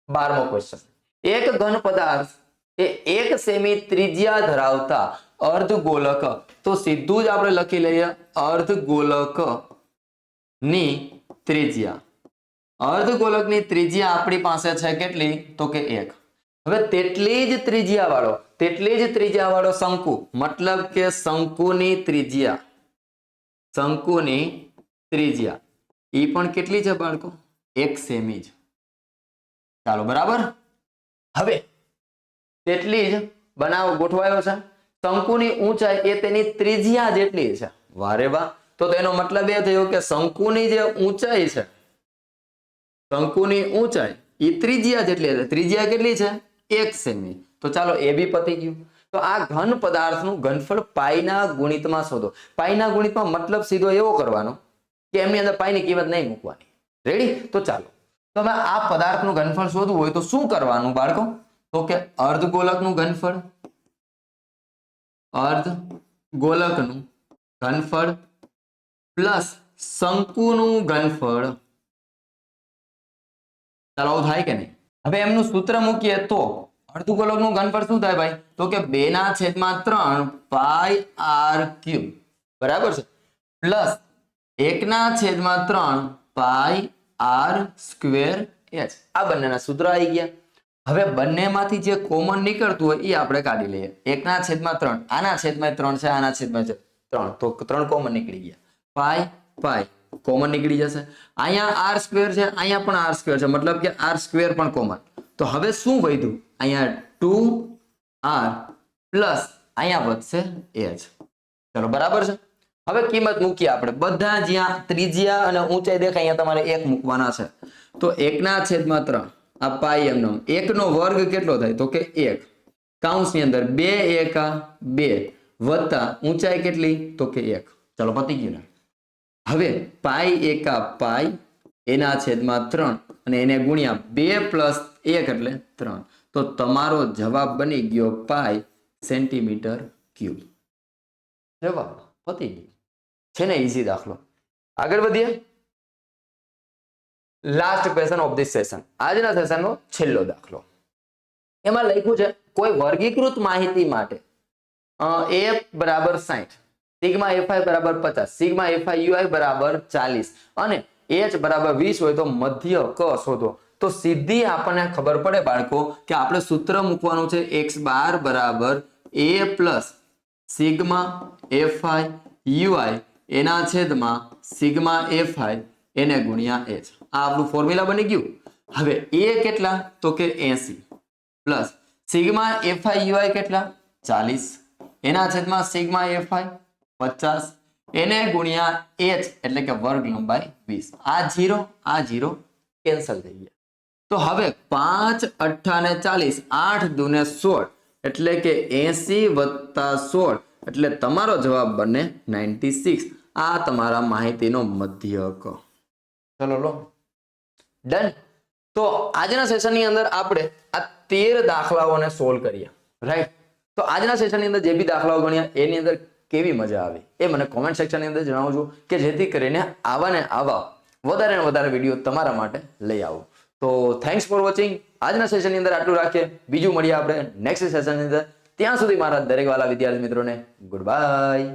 12મો ક્વેશ્ચન. એક ઘન પદાર્થ એ 1 સેમી ત્રિજ્યા ધરાવતા અર્ધગોલક, તો સીધું જ આપણે લખી લઈએ અર્ધગોલક ની ત્રિજ્યા. અર્ધગોલકની ત્રિજ્યા આપણી પાસે છે કેટલી? તો કે 1. હવે તેટલી જ ત્રિજ્યા વાળો શંકુ, મતલબ કે શંકુની ત્રિજ્યા ઈ પણ કેટલી છે બાળકો? 1 સેમી જ. ચાલો બરાબર. હવે તેટલી જ બનાવ ગોઠવાયો છે. શંકુની ઊંચાઈ એ તેની ત્રિજ્યા જેટલી છે. વારે વાહ. તો તેનો મતલબ એ થયો કે શંકુની જે ઊંચાઈ છે, શંકુની ઊંચાઈ એ ત્રિજ્યા જેટલી છે. ત્રિજ્યા કેટલી છે? 1 સેમી. તો ચાલો એ બી પતી ગયું. તો આ ઘન પદાર્થનું ઘનફળ પાઈના ગુણિતમાં શોધો. પાઈના ગુણિતમાં મતલબ સીધો એવો કરવાનો કે એમની અંદર પાઈની કિંમત નહીં મૂકવાની. રેડી? તો ચાલો તો હવે આ પદાર્થનું ઘનફળ શોધવું હોય તો શું કરવાનું બાળકો? તો કે અર્ધગોલકનું ઘનફળ પ્લસ શંકુનું ઘનફળ. ચાલો આવું થાય કે નહીં? હવે એમનું સૂત્ર મૂકીએ તો અર્ધગોલકનું ઘનફળ શું થાય ભાઈ? તો કે 2/3 પાઈ r ક્યુબ બરાબર છે, પ્લસ 1/3 પાઈ r સ્ક્વેર h. આ બંનેના સૂત્ર આવી ગયા. હવે બંનેમાંથી જે કોમન નીકળતું હોય એ આપણે કાઢી લઈએ. 1/3 આના છેદમાં 3 છે, આના છેદમાં 3, તો 3 કોમન નીકળી ગયા. પાઈ પાઈ કોમન નીકળી જશે. અહીંયા r સ્ક્વેર છે, અહીંયા પણ r સ્ક્વેર છે, મતલબ કે r સ્ક્વેર પણ કોમન. તો હવે શું વધ્યું? અહીંયા 2r પ્લસ અહીંયા વધશે h. ચલો બરાબર છે. હવે કિંમત મૂકીએ આપણે. બધા જ્યાં ત્રિજ્યા અને ઊંચાઈ દેખાય અહીંયા તમારે 1 મૂકવાના છે. તો 1/3 આ પાઈ એમનો 1 નો વર્ગ કેટલો થાય? તો કે 1 કૌંસની અંદર 2 એકા 2 વત્તા ઊંચાઈ કેટલી? તો કે 1. ચલો પતી ગયું ને. હવે પાઈ એકા પાઈ એના છેદમાં 3 અને એને ગુણ્યા 2 પ્લસ 1 એટલે 3. તો તમારો જવાબ બની ગયો પાઈ સેન્ટીમીટર ક્યુબ. જવાબ પતી ગયું છે ને. ઈઝી દાખલો. આગળ વધીએ. Last question of this session. આજના સેશનનો છેલ્લો દાખલો. એમાં લખ્યું છે કોઈ વર્ગીકૃત માહિતી માટે a બરાબર 60, સિગ્મા fi બરાબર 50, સિગ્મા fi ui બરાબર 40 અને h બરાબર 20 હોય તો મધ્ય ક શોધો. તો સીધી આપણને ખબર પડે બાળકો કે આપણે સૂત્ર મૂકવાનું છે x બાર બરાબર a plus sigma fi ui એના છેદમાં સિગ્મા fi એને ગુણ્યા h. આ આપણું ફોર્મ્યુલા બની ગયું. હવે a કેટલા? તો કે 80 પ્લસ સિગ્મા fi ui કેટલા? 40 એના છેદમાં સિગ્મા fi 50 એને ગુણ્યા h એટલે કે વર્ગ લંબાઈ 20. આ 0 કેન્સલ થઈ ગયા. તો હવે 5 8 ને 40 8 દુ ને 16 એટલે કે 80 વત્તા 16 એટલે તમારો જવાબ બને 96. આ તમારા માહિતીનો મધ્યક. ચલો લો ડન. તો આજના સેશનની અંદર આપણે આ 13 દાખલાઓને સોલ્વ કર્યા, રાઈટ. તો આજના સેશનની અંદર જે બી દાખલાઓ ગણ્યા એની અંદર કેવી મજા આવી એ મને કોમેન્ટ સેક્શનની અંદર જણાવજો, કે જેથી કરીને આવા ને આવા વધારે ને વધારે વિડીયો તમારા માટે લઈ આવું. તો થેન્ક્સ ફોર વોચિંગ. આજના સેશનની અંદર આટલું રાખીએ. બીજું મળીએ આપણે નેક્સ્ટ સેશનની અંદર. ત્યાં સુધી મારા દરેક વાલા વિદ્યાર્થી મિત્રોને ગુડ બાય.